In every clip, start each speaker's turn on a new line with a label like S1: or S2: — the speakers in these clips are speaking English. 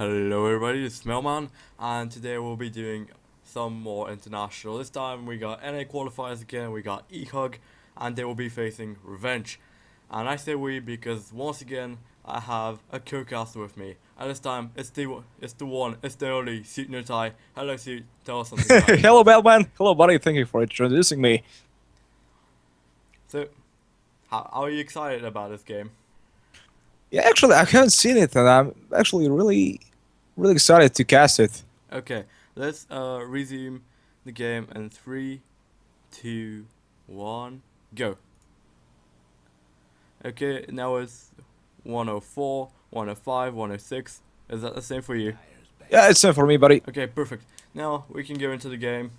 S1: Hello everybody, it's Mailman, and today we'll be doing some more international. This time we got NA qualifiers again, we got Ehug, and they will be facing Revenge. And I say we because once again I have a co-caster with me. And this time it's the one, it's the only Suit No Tie. Hello Suit, tell us something about
S2: Hello,
S1: yourself.
S2: Mailman. Hello, buddy. Thank you for introducing me.
S1: So, how are you excited about this game?
S2: Yeah, actually, I haven't seen it, and I'm actually really excited to cast it.
S1: Okay, let's resume the game in 3, 2, 1, go. Okay, now it's 104, 105, 106. Is that the same for you?
S2: Yeah, it's time for me, buddy.
S1: Okay, perfect. Now we can go into the game.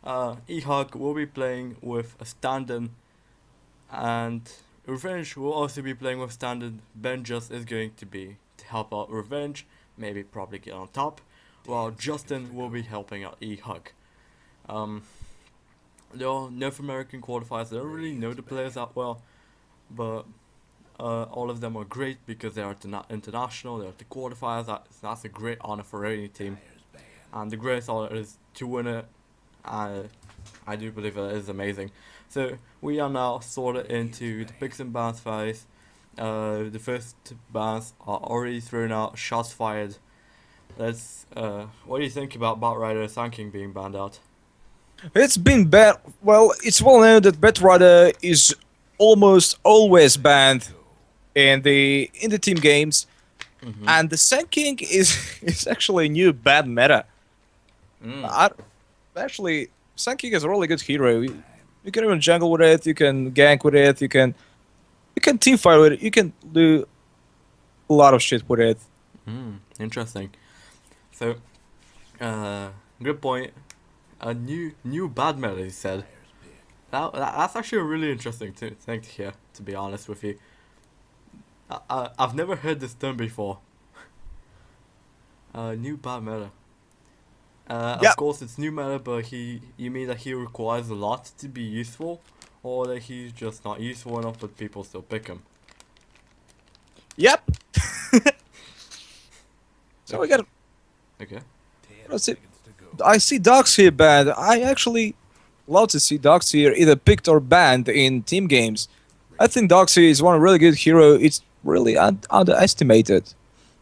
S1: Ehug will be playing with a stand-in, and Revenge will also be playing with stand-in. Ben just is going to be to help out Revenge, maybe probably get on top, while Justin will be helping out Ehug. There are North American qualifiers. I don't really know the players that well, but all of them are great because they are international. They're the qualifiers. That's a great honor for any team, and the greatest honor is to win it. I do believe it is amazing. So we are now sorted into the picks and bans phase. The first bans are already thrown out. Shots fired. Let's. What do you think about Batrider Sanking being banned out?
S2: It's been banned. Well, it's well known that Batrider is almost always banned in the team games, and the Sand King is actually a new bad meta. I, actually, Sand King is a really good hero. You can even jungle with it. You can gank with it. You can team fight with it. You can do a lot of shit with it.
S1: Interesting. So, good point. A new bad meta, you said. That's actually a really interesting thing to hear, to be honest with you. I've never heard this term before. New bad meta.
S2: Yeah.
S1: Of course, it's new meta, but you mean that he requires a lot to be useful, or that he's just not useful enough, but people still pick him?
S2: Yep. So we got.
S1: Okay.
S2: Let's see. I see dogs here banned. I actually love to see dogs here either picked or banned in team games. I think Doxy is one really good hero. It's really underestimated.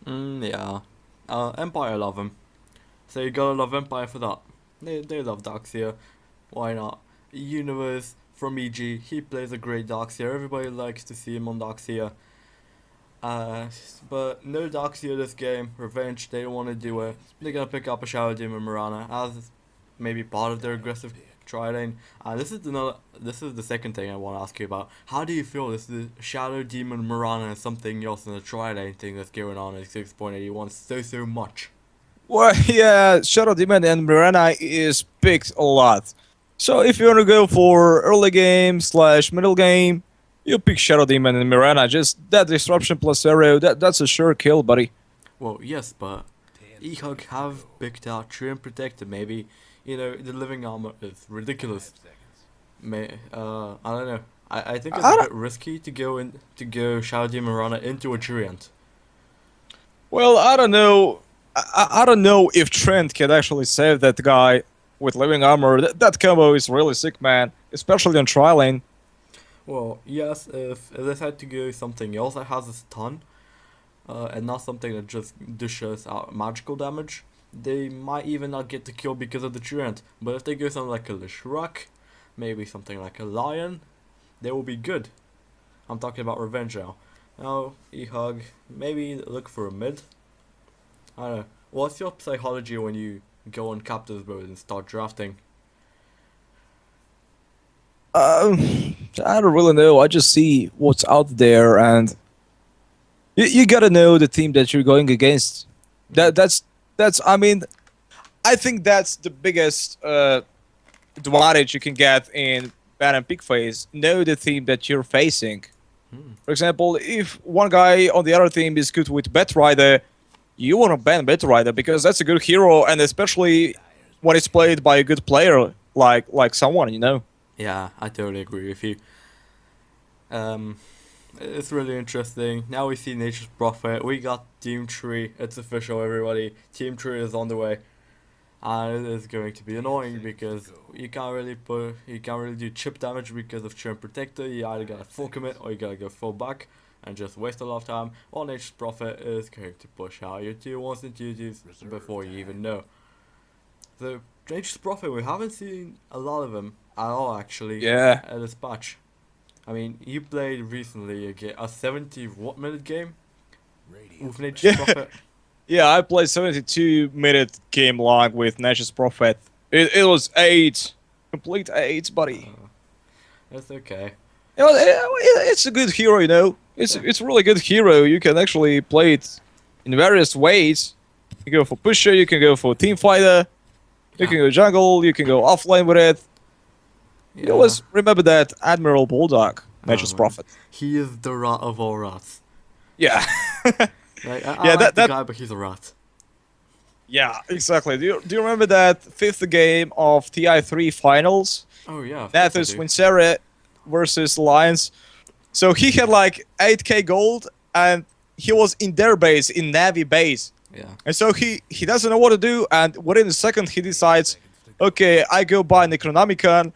S1: Yeah. Empire love him. So you gotta love Empire for that. They love Doxia. Why not? Universe from EG, he plays a great Doxia. Everybody likes to see him on Doxia. But no Doxia this game. Revenge, they don't want to do it. They're gonna pick up a Shadow Demon Mirana as maybe part of their aggressive tri-lane. This is the second thing I want to ask you about. How do you feel this is Shadow Demon Mirana and something else in the tri-lane thing that's going on in 6.81 so much?
S2: Well, yeah, Shadow Demon and Mirana is picked a lot. So if you want to go for early game / middle game, you pick Shadow Demon and Mirana. Just that disruption plus arrow, that's a sure kill, buddy.
S1: Well, yes, but Ehug have picked out True and Protector. Maybe, the living armor is ridiculous. I don't know. I think it's a bit risky to go Shadow Demon Mirana into a Treant.
S2: Well, I don't know. I don't know if Trent can actually save that guy with living armor. That combo is really sick, man. Especially on tri-lane.
S1: Well, yes, if they had to go something else that has a stun, and not something that just dishes out magical damage, they might even not get the kill because of the Treant. But if they go something like a Leshruck, maybe something like a Lion, they will be good. I'm talking about Revenge now. Now, Ehug, maybe look for a mid. I don't know. What's your psychology when you go on captain's mode and start drafting?
S2: I don't really know. I just see what's out there, and you gotta know the team that you're going against. That's. I mean, I think that's the biggest advantage you can get in ban and pick phase. Know the team that you're facing. For example, if one guy on the other team is good with Batrider, you want to ban Batrider because that's a good hero, and especially when it's played by a good player like someone.
S1: Yeah, I totally agree with you. It's really interesting. Now we see Nature's Prophet. We got Team Tree. It's official, everybody. Team Tree is on the way. And it is going to be annoying because you can't really do chip damage because of Churn Protector. You either gotta full commit or you gotta go full back and just waste a lot of time. Or Nature's Prophet is going to push out your tier 1s and tier 2s before you even know. So Nature's Prophet, we haven't seen a lot of him at all actually
S2: Yeah.
S1: at this patch. I mean, you played recently a 70-minute game with Nature's
S2: Yeah.
S1: Prophet.
S2: Yeah, I played 72-minute game long with Nature's Prophet. It was 8. Complete 8, buddy.
S1: That's okay.
S2: It's a good hero, you know. It's a really good hero. You can actually play it in various ways. You can go for pusher, you can go for team fighter, you can go jungle, you can go offlane with it.
S1: Yeah.
S2: You always remember that Admiral Bulldog, Nature's
S1: man.
S2: Prophet.
S1: He is the rat of all rats.
S2: Yeah.
S1: Like, I
S2: Yeah,
S1: like the
S2: that-
S1: guy, but he's a rat.
S2: Yeah, exactly. Do you remember that 5th game of TI3 finals?
S1: Oh yeah. of course I
S2: Nathus
S1: do.
S2: Winsera versus Lions. So he had like 8k gold and he was in their base, in Navi base.
S1: Yeah.
S2: And so he doesn't know what to do, and within a second he decides, okay, I go buy Necronomicon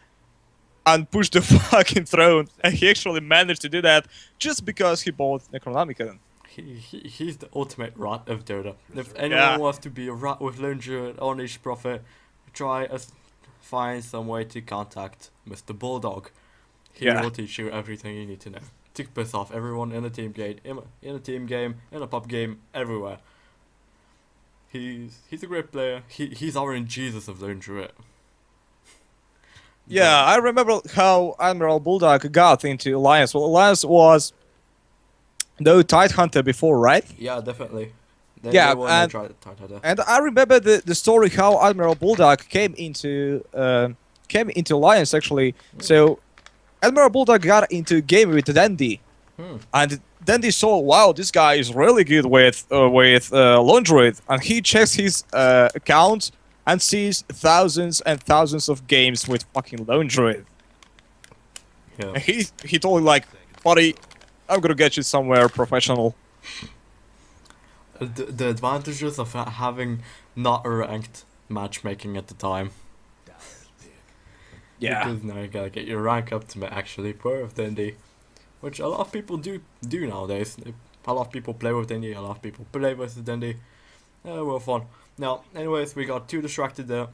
S2: and push the fucking throne. And he actually managed to do that just because he bought Necronomicon.
S1: He's the ultimate rat of Dota. If anyone wants to be a rat with Lone Druid or Niche Prophet, find some way to contact Mr. Bulldog. He
S2: Yeah.
S1: will teach you everything you need to know to piss off everyone in a team game, in a team game, in a pub game, everywhere. He's a great player. He's our Jesus of Lone Druid.
S2: Yeah, I remember how Admiral Bulldog got into Alliance. Well, Alliance was no Tide Hunter before, right?
S1: Yeah, definitely.
S2: Yeah,
S1: were
S2: and-
S1: no Tide.
S2: And I remember the story how Admiral Bulldog came into Alliance actually. So Admiral Bulldog got into a game with Dandy, and Dandy saw, wow, this guy is really good with Lone Druid, and he checks his account and sees thousands and thousands of games with fucking Lone Druid.
S1: Yeah.
S2: And he told him like, buddy, I'm gonna get you somewhere professional.
S1: The advantages of having not ranked matchmaking at the time.
S2: Yeah.
S1: Because now you gotta get your rank up to actually play with D&D. Which a lot of people do nowadays. A lot of people play with D&D, a lot of people play versus D&D. Well, fun. Now, anyways, we got too distracted there.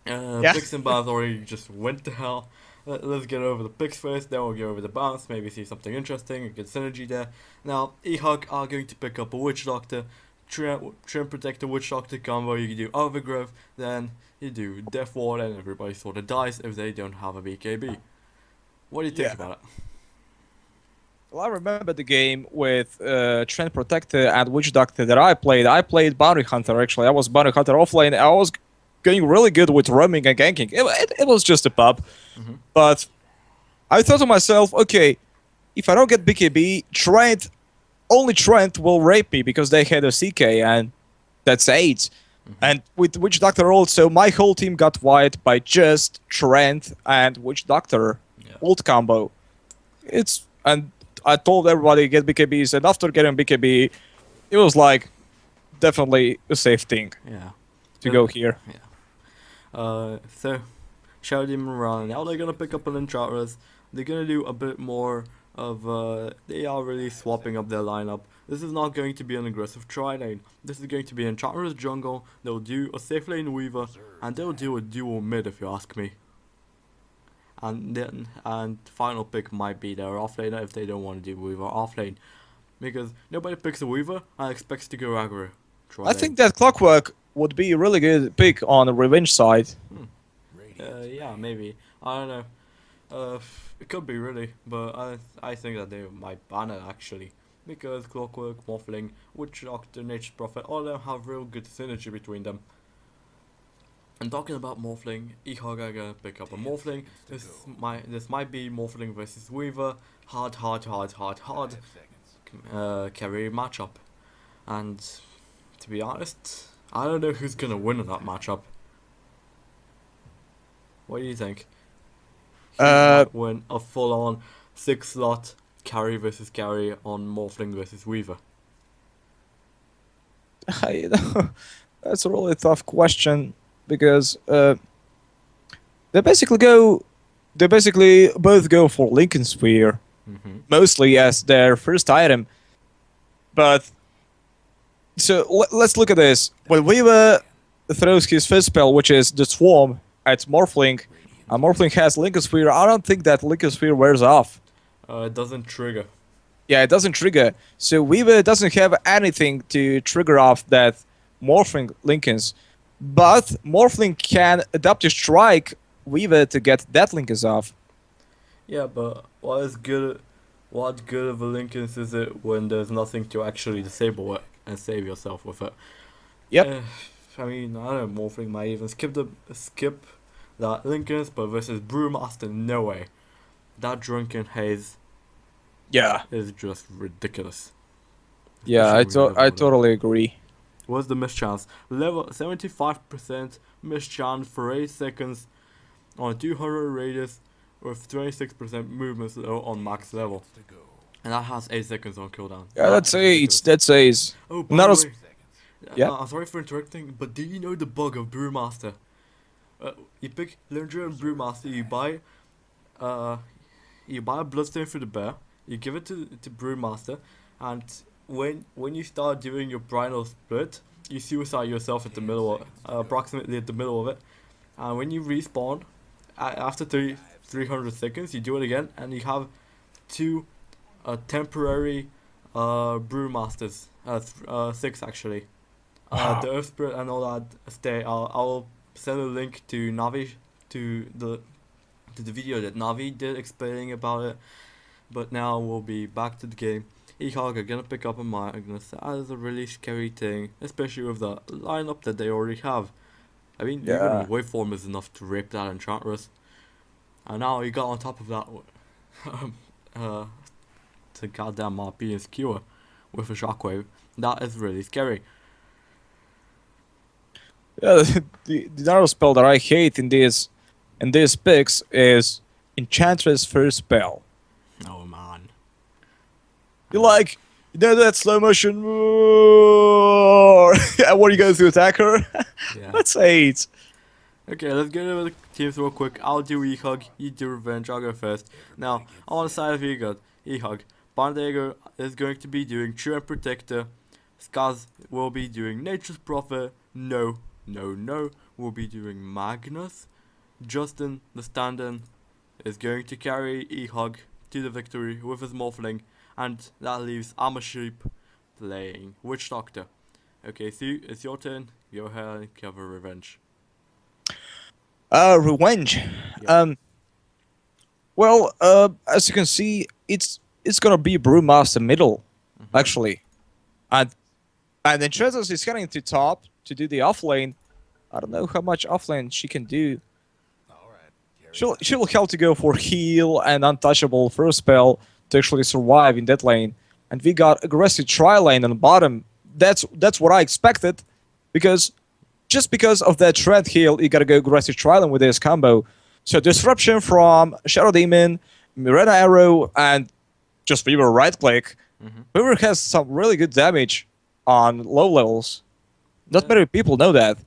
S1: Picks and bans already just went to hell. Let's get over the picks first, then we'll get over the bounce, maybe see something interesting, a good synergy there. Now, Ehug are going to pick up a Witch Doctor, Trim Protector, Witch Doctor combo. You can do Overgrowth, then you do Death Ward, and everybody sort of dies if they don't have a BKB. What do you think about it?
S2: Well, I remember the game with Trend Protector and Witch Doctor that I played. I played Bounty Hunter, actually. I was Bounty Hunter offlane. I was going really good with roaming and ganking. It was just a pub. But I thought to myself, okay, if I don't get BKB, only Trent will rape me because they had a CK, and that's 8. And with Witch Doctor also, my whole team got wiped by just Trent and Witch Doctor ult combo. And I told everybody get BKBs, and after getting BKB, it was like definitely a safe thing to go here.
S1: So Showed him around. Now they're gonna pick up an Enchantress. They're gonna do a bit more of they are really swapping up their lineup. This is not going to be an aggressive tri-lane. This is going to be Enchantress jungle. They'll do a safe lane Weaver, and they'll do a dual mid if you ask me. And final pick might be their offlaner if they don't want to do Weaver offlane, because nobody picks a Weaver and expects to go aggro.
S2: I think that Clockwork would be a really good pick on the revenge side.
S1: Yeah, maybe. I don't know. It could be really, but I think that they might ban it actually, because Clockwork, Morphling, Witch Doctor, Nature's Prophet, all of them have real good synergy between them. And talking about Morphling, Ehug are gonna pick up a Morphling. This might be Morphling versus Weaver. Hard carry matchup. And to be honest, I don't know who's gonna win in that matchup. What do you think? He might win a full-on 6-slot carry versus carry on Morphling versus Weaver?
S2: You know, that's a really tough question because they basically go, they basically both go for Lincoln Sphere
S1: Mm-hmm.
S2: mostly as their first item. But so let's look at this. When Weaver throws his first spell, which is the Swarm at Morphling, and Morphling has Lincoln Sphere, I don't think that Lincoln Sphere wears off.
S1: It doesn't trigger.
S2: Yeah, it doesn't trigger. So Weaver doesn't have anything to trigger off that Morphling Lincolns. But Morphling can adapt to strike Weaver to get that Lincolns off.
S1: Yeah, but what good of a Lincolns is it when there's nothing to actually disable it and save yourself with it?
S2: Yep.
S1: I mean, I don't know, Morphling might even skip that Lincolns, but versus Brewmaster, no way. That Drunken Haze
S2: Yeah.
S1: is just ridiculous.
S2: Yeah,
S1: Especially with
S2: I
S1: level.
S2: totally agree.
S1: What's the mischance? Level 75% mischance for 8 seconds on 200 radius with 26% movement slow on max level. And that has 8 seconds on cooldown.
S2: Yeah, that's
S1: is
S2: AIDS.
S1: ridiculous.
S2: That's AIDS.
S1: Oh, by
S2: Not
S1: the
S2: as
S1: way,
S2: yeah.
S1: I'm sorry for interrupting, but do you know the bug of Brewmaster? You pick Legendary and Brewmaster, you buy a Bloodstain for the bear, you give it to Brewmaster, and when you start doing your Brinal split, you suicide yourself at the middle of, approximately at the middle of it, and when you respawn, after 300 seconds, you do it again, and you have two temporary Brewmasters, 6 actually.
S2: Wow.
S1: The Earth Spirit and all that stay. I'll send a link to Navi to the video that Navi did explaining about it. But now we'll be back to the game. Ehug are gonna pick up a Magnus. That is a really scary thing, especially with the lineup that they already have. I mean,
S2: Yeah.
S1: even Waveform is enough to rape that Enchantress. And now you got on top of that, the goddamn RP and skewer with a Shockwave. That is really scary.
S2: Yeah, the another spell that I hate in these picks is Enchantress first spell.
S1: Oh man.
S2: You like, you know that slow motion roar, and what are you going to attack her?
S1: Yeah.
S2: That's AIDS.
S1: Okay, let's get over the teams real quick. I'll do Ehug, you do Revenge, I'll go first. Now, on the side of Ehug, Bandego is going to be doing True and Protector. Skaz will be doing Nature's Prophet. No, will be doing Magnus. Justin, the stand-in, is going to carry Ehug to the victory with his Morphling. And that leaves Sheep playing Witch Doctor. Okay, Sue, it's your turn. Go ahead and cover Revenge.
S2: Revenge.
S1: Yep.
S2: Well, as you can see, it's gonna be Brewmaster middle, actually, and Enchantress is heading to top to do the offlane. I don't know how much offlane she can do. She'll have to go for heal and untouchable first spell to actually survive in that lane. And we got aggressive tri lane on the bottom. That's what I expected, because just because of that trend heal, you gotta go aggressive tri lane with this combo. So disruption from Shadow Demon, Mirena Arrow, and just Weaver right click. Weaver has some really good damage on low levels. Not many people know that.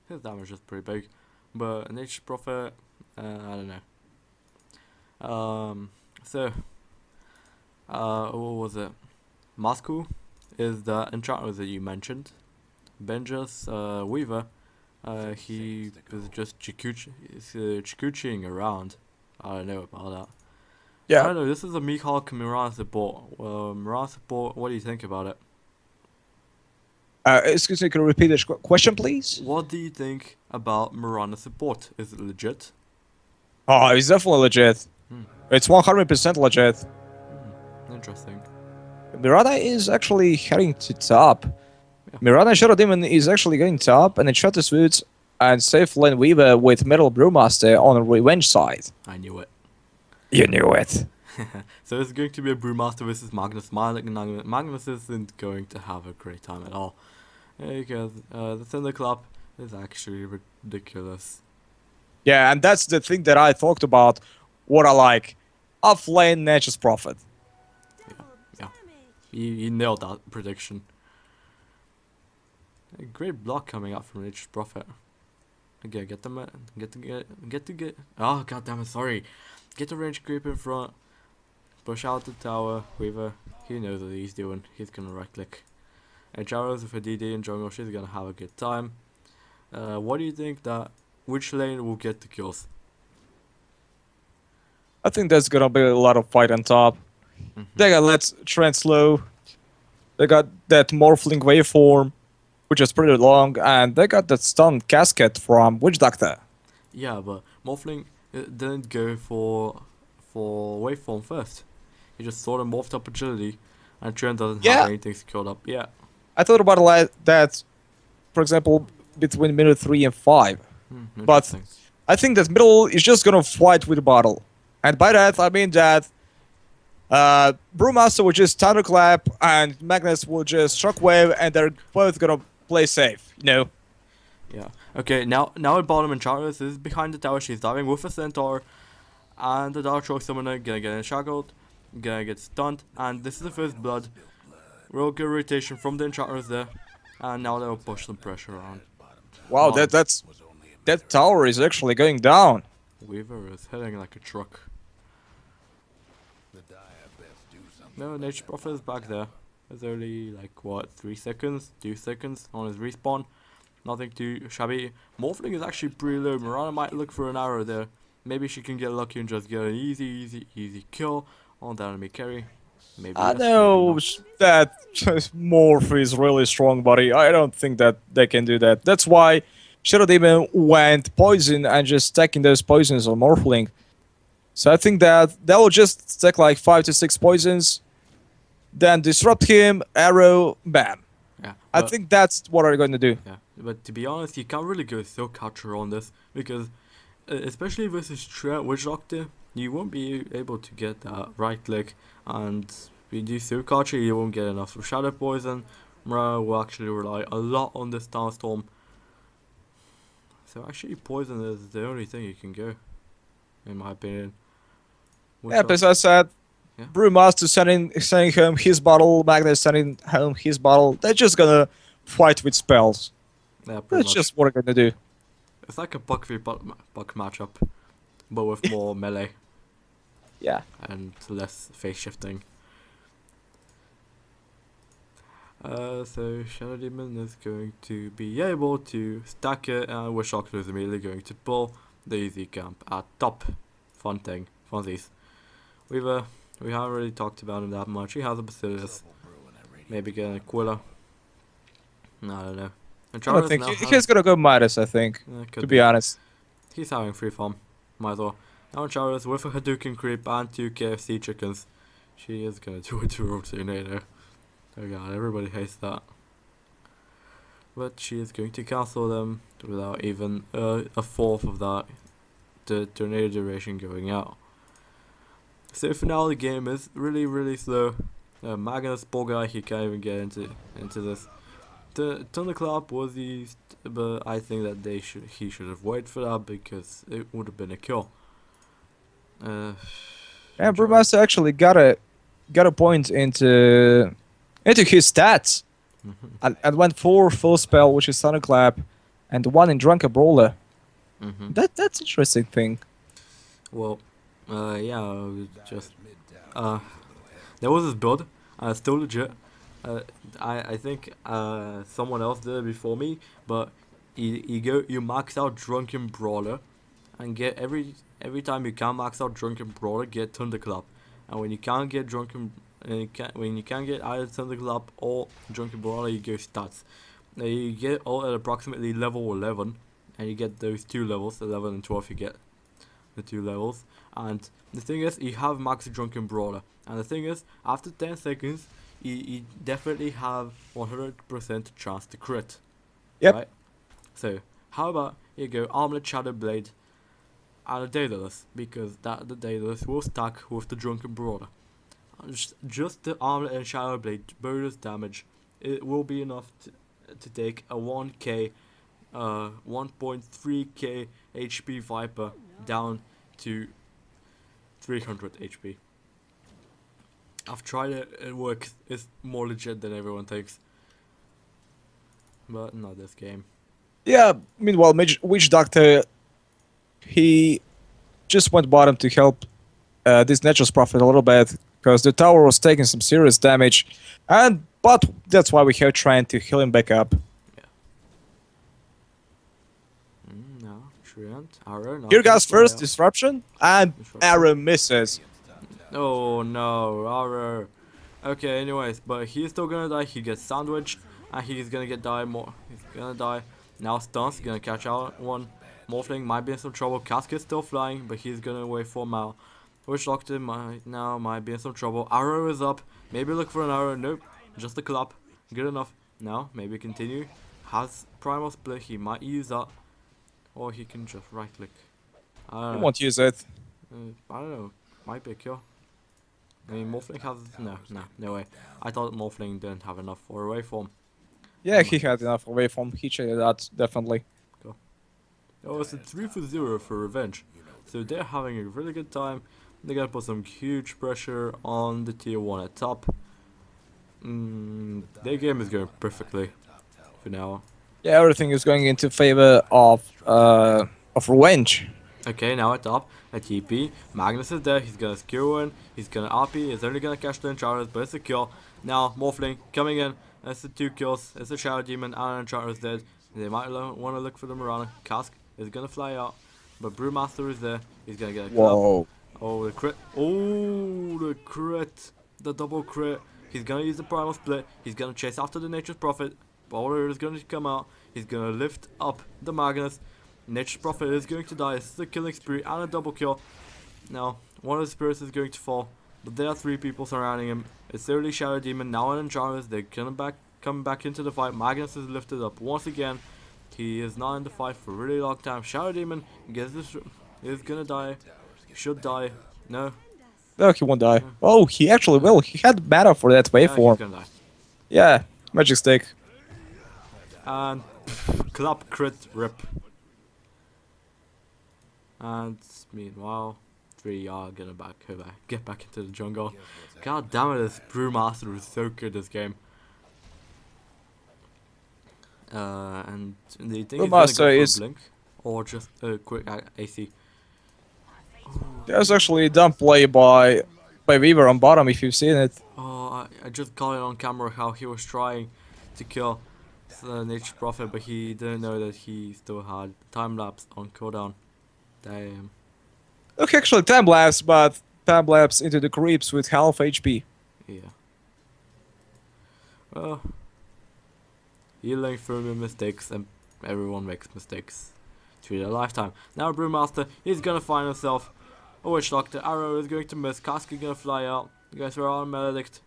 S1: His damage is pretty big, but Nature's Prophet, I don't know. What was it? Moscow is the enchanter that you mentioned. Benja's Weaver, he is just Chikuchiing around. I don't know about that. I
S2: Yeah.
S1: don't know, this is a Mihawk Mirage support. Mirage support, what do you think about it?
S2: Excuse me, can you repeat the question, please?
S1: What do you think about Mirana support? Is it legit?
S2: Oh, it's definitely legit. It's 100% legit.
S1: Interesting.
S2: Mirana is actually heading to top.
S1: Yeah.
S2: Mirana and Shadow Demon is actually going top, and Enchantress Woods and Safe Lane Weaver with Metal Brewmaster on the Revenge side.
S1: I knew it.
S2: You knew it.
S1: So it's going to be a Brewmaster versus Magnus. Magnus isn't going to have a great time at all. Because the Thunderclap is actually ridiculous.
S2: Yeah, and that's the thing that I talked about. What I like. Offlane Nature's Prophet.
S1: He nailed that prediction. A great block coming out from Nature's Prophet. Okay, get the oh god damn it, sorry. Get the range creep in front. Push out the tower. Weaver, he knows what he's doing. He's gonna right click. And Charles with a DD and jungle, she's gonna have a good time. What do you think that which lane will get the kills?
S2: I think there's gonna be a lot of fight on top. They got Let's Trend Slow. They got that Morphling waveform, which is pretty long, and they got that stun casket from Witch Doctor.
S1: Yeah, but Morphling didn't go for waveform first. He just saw the morphed up agility, and Trent doesn't have anything secured up. Yeah.
S2: I thought about that, for example, between minute 3 and 5. But I think that middle is just gonna fight with the bottle. And by that, I mean that Brewmaster will just Thunderclap and Magnus will just Shockwave, and they're both gonna play safe, you know?
S1: Yeah. Okay, now at bottom, and Charles is behind the tower. She's diving with a Centaur. And the Dark Rock Summoner gonna get shackled, gonna get stunned. And this is the first blood. Real good rotation from the Enchanters there. And now they'll push some pressure around.
S2: Wow, that tower is actually going down.
S1: Weaver is heading like a truck. No, Nature Prophet is back there. There's only like what, 3 seconds, 2 seconds on his respawn. Nothing too shabby. Morphling is actually pretty low. Mirana might look for an arrow there. Maybe she can get lucky and just get an easy kill on the enemy carry. Maybe
S2: I know that Morph is really strong, buddy. I don't think that they can do that. That's why Shadow Demon went poison and just stacking those poisons on Morphling. So I think that they will just stack like 5 to 6 poisons, then disrupt him, arrow, bam.
S1: Yeah,
S2: I think that's what they're going to do.
S1: Yeah, but to be honest, you can't really go so catcher on this because, especially versus Trent Witch Doctor, you won't be able to get that right click, and if you do so catcher, you won't get enough of Shadow Poison. Mra will actually rely a lot on this Starstorm. So actually, poison is the only thing you can go, in my opinion.
S2: Yeah, as I said, Brewmaster sending home his bottle, Magnus sending home his bottle. They're just gonna fight with spells.
S1: Yeah,
S2: that's just what they're gonna do.
S1: It's like a Buck v Buck matchup, but with more melee.
S2: Yeah.
S1: And less face shifting. So Shadow Demon is going to be able to stack it, and Wish Doctor is immediately going to pull the easy camp at top. Funsies. We haven't really talked about him that much. He has a Basilius. Maybe get an Aquila. I don't know. And
S2: I think he's gonna go Midas, I think. To be honest.
S1: He's having free farm. Might as well. Now Charles with a Hadouken creep and 2 KFC chickens. She is gonna do a 2 tornado. Oh god, everybody hates that. But she is going to cancel them without even a fourth of that. The tornado duration going out. So for now the game is really slow. Magnus, poor guy, he can't even get into this. The Thunderclap was used, but I think that he should have waited for that because it would have been a kill.
S2: Yeah, Brewmaster actually got a point into his stats. And went 4 full spell, which is Thunderclap, and 1 in Drunken Brawler. That's interesting thing.
S1: Well, yeah, just there was this build, still legit. I think someone else did it before me, but you max out Drunken Brawler, and get every time you can max out Drunken Brawler, get Thunderclap, and when you can't get when you can't get either Thunderclap or Drunken Brawler, you go stats. Now you get all at approximately level 11, and you get those 2 levels, 11 and 12. You get the 2 levels, and the thing is, you have max Drunken Brawler, and the thing is, after 10 seconds. You definitely have 100% chance to crit.
S2: Yep.
S1: Right? So, how about you go Armlet, Shadow Blade, and a Daedalus, because the Daedalus will stack with the Drunken Brawler. Just the Armlet and Shadow Blade bonus damage, it will be enough to take a 1k, 1.3k HP Viper down to 300 HP. I've tried it, it works. It's more legit than everyone thinks. But not this game.
S2: Yeah, meanwhile, Witch Doctor, he just went bottom to help this Nature's Prophet a little bit because the tower was taking some serious damage, but that's why we have trying to heal him back up.
S1: Yeah. No, Treant, arrow. No,
S2: Here goes first
S1: out.
S2: disruption, and arrow misses.
S1: Oh no, arrow. Okay, anyways, but he's still gonna die. He gets sandwiched, and he's gonna die more. He's gonna die. Now Stuns gonna catch out one. Morphling might be in some trouble. Cask is still flying, but he's gonna wait for Mal. Witch Doctor might be in some trouble. Arrow is up. Maybe look for an arrow. Nope, just a clap. Good enough. Now maybe continue. Has primal split. He might use that, or he can just right click. I don't
S2: He
S1: know.
S2: won't use it.
S1: I don't know. Might be a kill. I mean, Morphling has no way. I thought Morphling didn't have enough for a waveform.
S2: Yeah, he had enough away from. He checked that definitely.
S1: Oh, it's a 3-0 for Revenge. So they're having a really good time. They're gonna put some huge pressure on the tier 1 at top. Their game is going perfectly for now.
S2: Yeah, everything is going into favor of Revenge.
S1: Okay, now at top, at TP, Magnus is there, he's gonna skew in, he's gonna RP, he's only gonna catch the Enchantress, but it's a kill. Now, Morphling coming in, it's the 2 kills, it's a Shadow Demon and an Enchantress dead. They might want to look for the Mirana. Cask is gonna fly out, but Brewmaster is there, he's gonna get a club.
S2: Whoa.
S1: Oh, the crit. Oh, the crit. The double crit. He's gonna use the primal split, he's gonna chase after the Nature's Prophet. Baller is gonna come out, he's gonna lift up the Magnus. Nature's Prophet is going to die. This is a killing spree and a double kill. Now, one of the spirits is going to fall, but there are 3 people surrounding him. It's only Shadow Demon, now an Enchantress. They're coming back into the fight. Magnus is lifted up once again. He is not in the fight for a really long time. Shadow Demon gets this, is gonna die. Should die. No.
S2: No, he won't die. Oh, he actually will. He had mana for that
S1: Yeah, he's
S2: waveform.
S1: gonna die.
S2: Yeah, magic stick.
S1: And clap crit rip. And meanwhile, 3 are gonna get back into the jungle. God damn it, this Brewmaster is so good this game. And do you think he's gonna go for a blink? Or just a quick AC?
S2: There's actually a dumb play by Weaver on bottom if you've seen it.
S1: Oh, I just caught it on camera how he was trying to kill the Nature's Prophet, but he didn't know that he still had time lapse on cooldown. Damn.
S2: Look, actually time lapse, but time lapse into the creeps with half HP.
S1: Yeah. Well, you learn from your mistakes, and everyone makes mistakes through their lifetime. Now Brewmaster, he's gonna find himself a Witch Doctor. Arrow is going to miss. Cask is gonna fly out. You guys are on Maledict.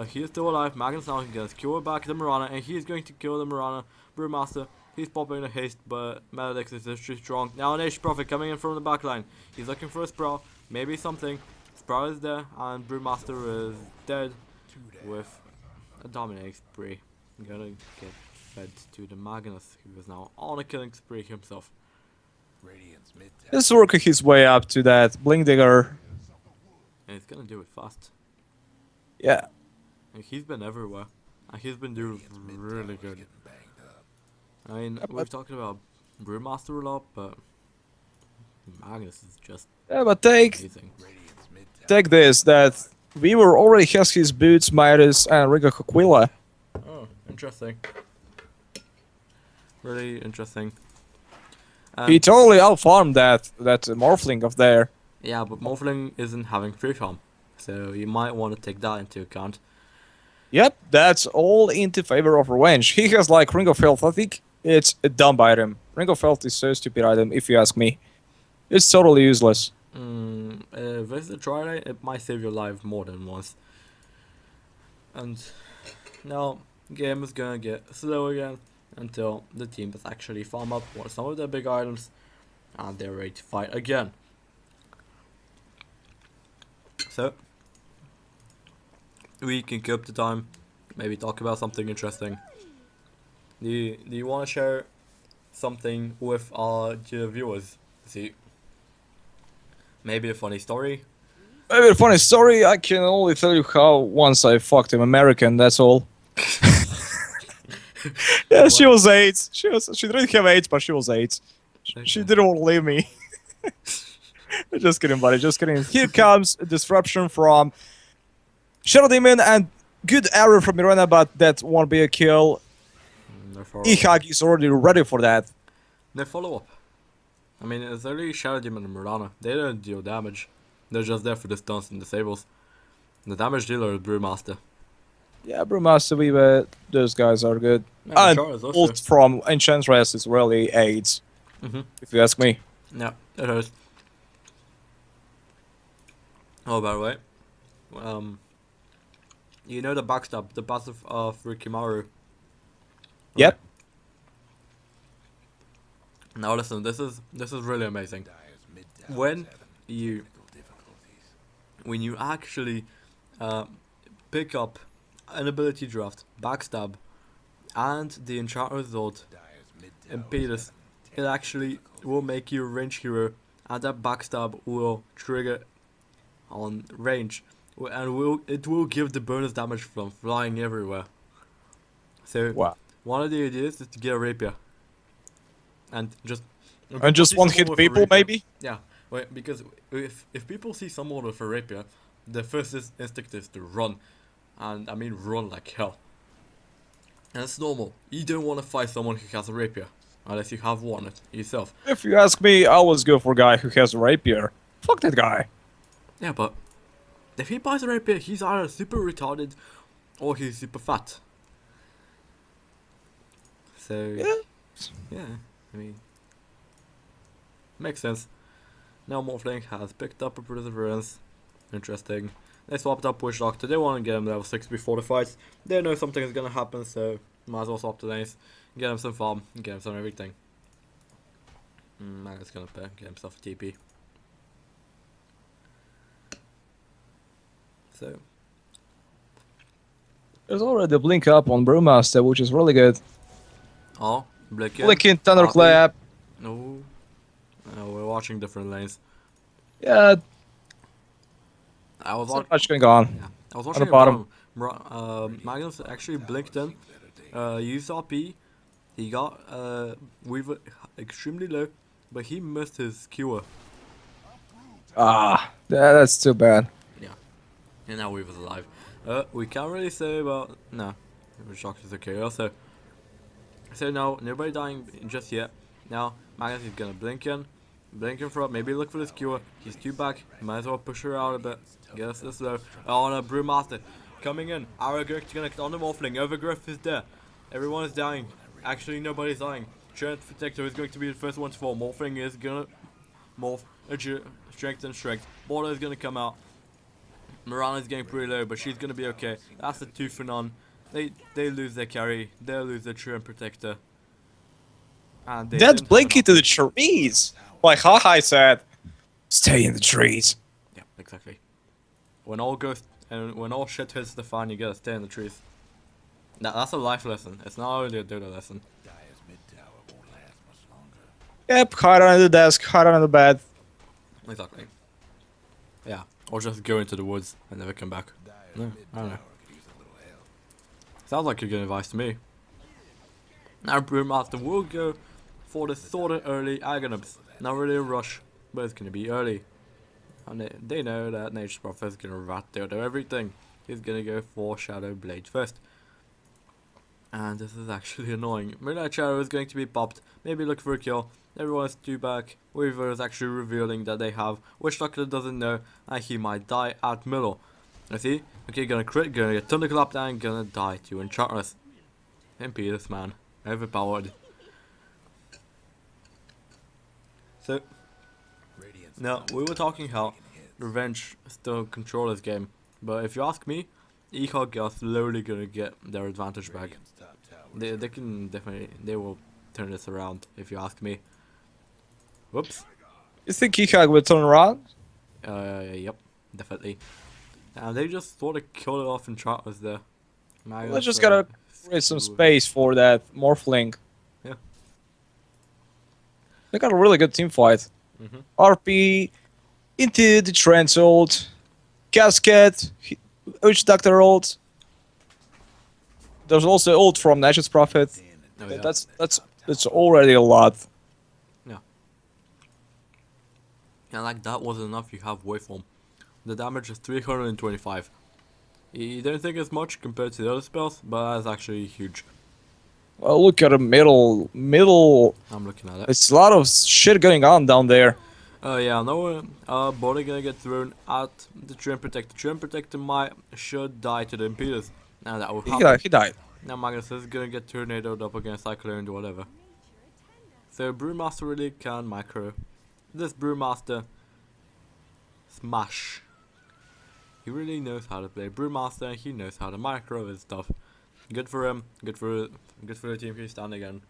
S1: He is still alive. Magnus now can secure back the Mirana, and he is going to kill the Mirana. Brewmaster, he's popping a haste, but Maledict is just too strong. Now an Nature's Prophet coming in from the backline. He's looking for a Sprout, maybe something. Sprout is there, and Brewmaster is dead with a dominating spree. I'm gonna get fed to the Magnus, who is now on a killing spree himself.
S2: Just working his way up to that Blink Digger.
S1: And he's gonna do it fast.
S2: Yeah.
S1: And he's been everywhere. And he's been doing really good. I mean, we've talked about Brewmaster a lot, but Magnus is just
S2: Yeah, but take
S1: amazing.
S2: this, that Weaver already has his boots, Midas, and Ring of Aquila.
S1: Oh, interesting. Really interesting.
S2: He totally outfarmed that Morphling of there.
S1: Yeah, but Morphling isn't having free farm, so you might want to take that into account.
S2: Yep, that's all into favor of Revenge. He has like Ring of Health. I think it's a dumb item. Ring of Health is so stupid item, if you ask me. It's totally useless.
S1: With the Twilight, it might save your life more than once. And now, game is gonna get slow again until the team has actually farm up some of their big items and they're ready to fight again. So, we can keep the time, maybe talk about something interesting. Do you want to share something with our viewers? See, maybe a funny story,
S2: Maybe a funny story. I can only tell you how once I fucked him American. That's all. Yeah, she was 8. She didn't have 8, but she was 8. She
S1: Okay.
S2: didn't want to leave me. Just kidding, buddy. Just kidding. Here comes a disruption from Shadow Demon and good arrow from Mirana, but that won't be a kill.
S1: No follow-up.
S2: Ehug is already ready for that.
S1: No follow-up. I mean, it's only Shadow Demon and Mirana. They don't deal damage. They're just there for the stuns and disables. The damage dealer is Brewmaster.
S2: Yeah, Brewmaster, those guys are good.
S1: Yeah,
S2: And
S1: Charles also.
S2: ult from Enchantress is really aids, if you ask me.
S1: Yeah, it is. Oh, by the way, you know the backstab, the passive of Rikimaru.
S2: Yep.
S1: Now listen, this is really amazing. When you actually pick up an ability draft, backstab, and the enchanter result, Impetus, it actually will make you a range hero, and that backstab will trigger on range, and it will give the bonus damage from flying everywhere. So
S2: Wow.
S1: one of the ideas is to get a rapier, and just
S2: And just one hit people, maybe?
S1: Yeah, wait, because if people see someone with a rapier, the first instinct is to run, and I mean run like hell. And it's normal. You don't want to fight someone who has a rapier, unless you have one yourself.
S2: If you ask me, I always go for a guy who has a rapier. Fuck that guy.
S1: Yeah, but if he buys a rapier, he's either super retarded or he's super fat. So yeah, I mean, makes sense. Now Morphling has picked up a Perseverance. Interesting. They swapped up Witch Doctor. They want to get him level 6 before the fights. They know something is gonna happen, so might as well swap the lanes. Get him some farm, get him some everything. Man, it's gonna get himself a TP. So
S2: There's already a blink up on Brewmaster, which is really good.
S1: oh, Blinking.
S2: Blinking, Thunderclap.
S1: No. We're watching different lanes.
S2: Yeah,
S1: I was
S2: not
S1: watching.
S2: much going on.
S1: Yeah, I was
S2: On
S1: watching
S2: the bottom.
S1: Magnus actually blinked in. Used RP. He got Weaver extremely low, but he missed his cure.
S2: Ah, that's too bad.
S1: Yeah, and now Weaver's alive. We can't really say about no. Shock is okay. Also, so no, nobody dying just yet. Now Magnus is gonna blink in for up. Maybe look for this cure. He's too back. Might as well push her out a bit. Get us this low. Oh no, Brewmaster coming in. Aragorn connect on the Morphling. Overgrowth is there. Everyone is dying. Actually, nobody's dying. Strength Protector is going to be the first one to fall. Morphling is gonna morph. Strength and strength. Border is gonna come out. Mirana's getting pretty low, but she's gonna be okay. That's a 2 for none. They lose their carry. They'll lose their True Protector. And
S2: That's blinking to the trees. Like Haha said, stay in the trees.
S1: Yeah, exactly. When all shit hits the fan, you gotta stay in the trees. That's a life lesson. It's not only a Dota lesson.
S2: Yep, hide under the desk, hide under the bed.
S1: Exactly. Yeah, or just go into the woods and never come back. No, I don't know. Sounds like you're giving advice to me. Now Brewmaster will go for the sort of early Aghanim's. Not really a rush, but it's gonna be early. And they know that Nature's Prophet is gonna rat Dodo everything. He's gonna go for Shadow Blade first. And this is actually annoying. Midnight Shadow is going to be popped. Maybe look for a kill. Everyone's too back. Weaver is actually revealing that they have Witch Doctor doesn't know, and he might die at middle. You see? Okay, gonna crit, gonna get Thunderclap down, gonna die to Enchantress. Impetus, man. Overpowered. So, now, we were talking how Revenge still control this game, but if you ask me, Ehug are slowly gonna get their advantage back. They can definitely, they will turn this around, if you ask me. Whoops.
S2: You think Ehug will turn around?
S1: Yep, definitely. And they just sort of killed it off in Charters there.
S2: Let's just gotta create some space for that Morphling.
S1: Yeah.
S2: They got a really good team fight. RP into the Trent ult. Cascade, Witch Doctor ult. There's also ult from Nash's Prophet.
S1: Oh, yeah.
S2: That's already a lot.
S1: Yeah. And like that wasn't enough, you have waveform. The damage is 325. You don't think it's much compared to the other spells, but that's actually huge.
S2: Well, look at the middle.
S1: I'm looking at it.
S2: It's a lot of shit going on down there.
S1: Yeah, no, body gonna get thrown at the Trim Protector. Trim Protector should die to the Impeders. Now that will happen.
S2: He died.
S1: Now Magnus is gonna get tornadoed up against Cyclone or whatever. So Brewmaster really can micro. This Brewmaster smash. He really knows how to play Brewmaster. He knows how to micro his stuff. Good for him. Good for the team. He's standing again.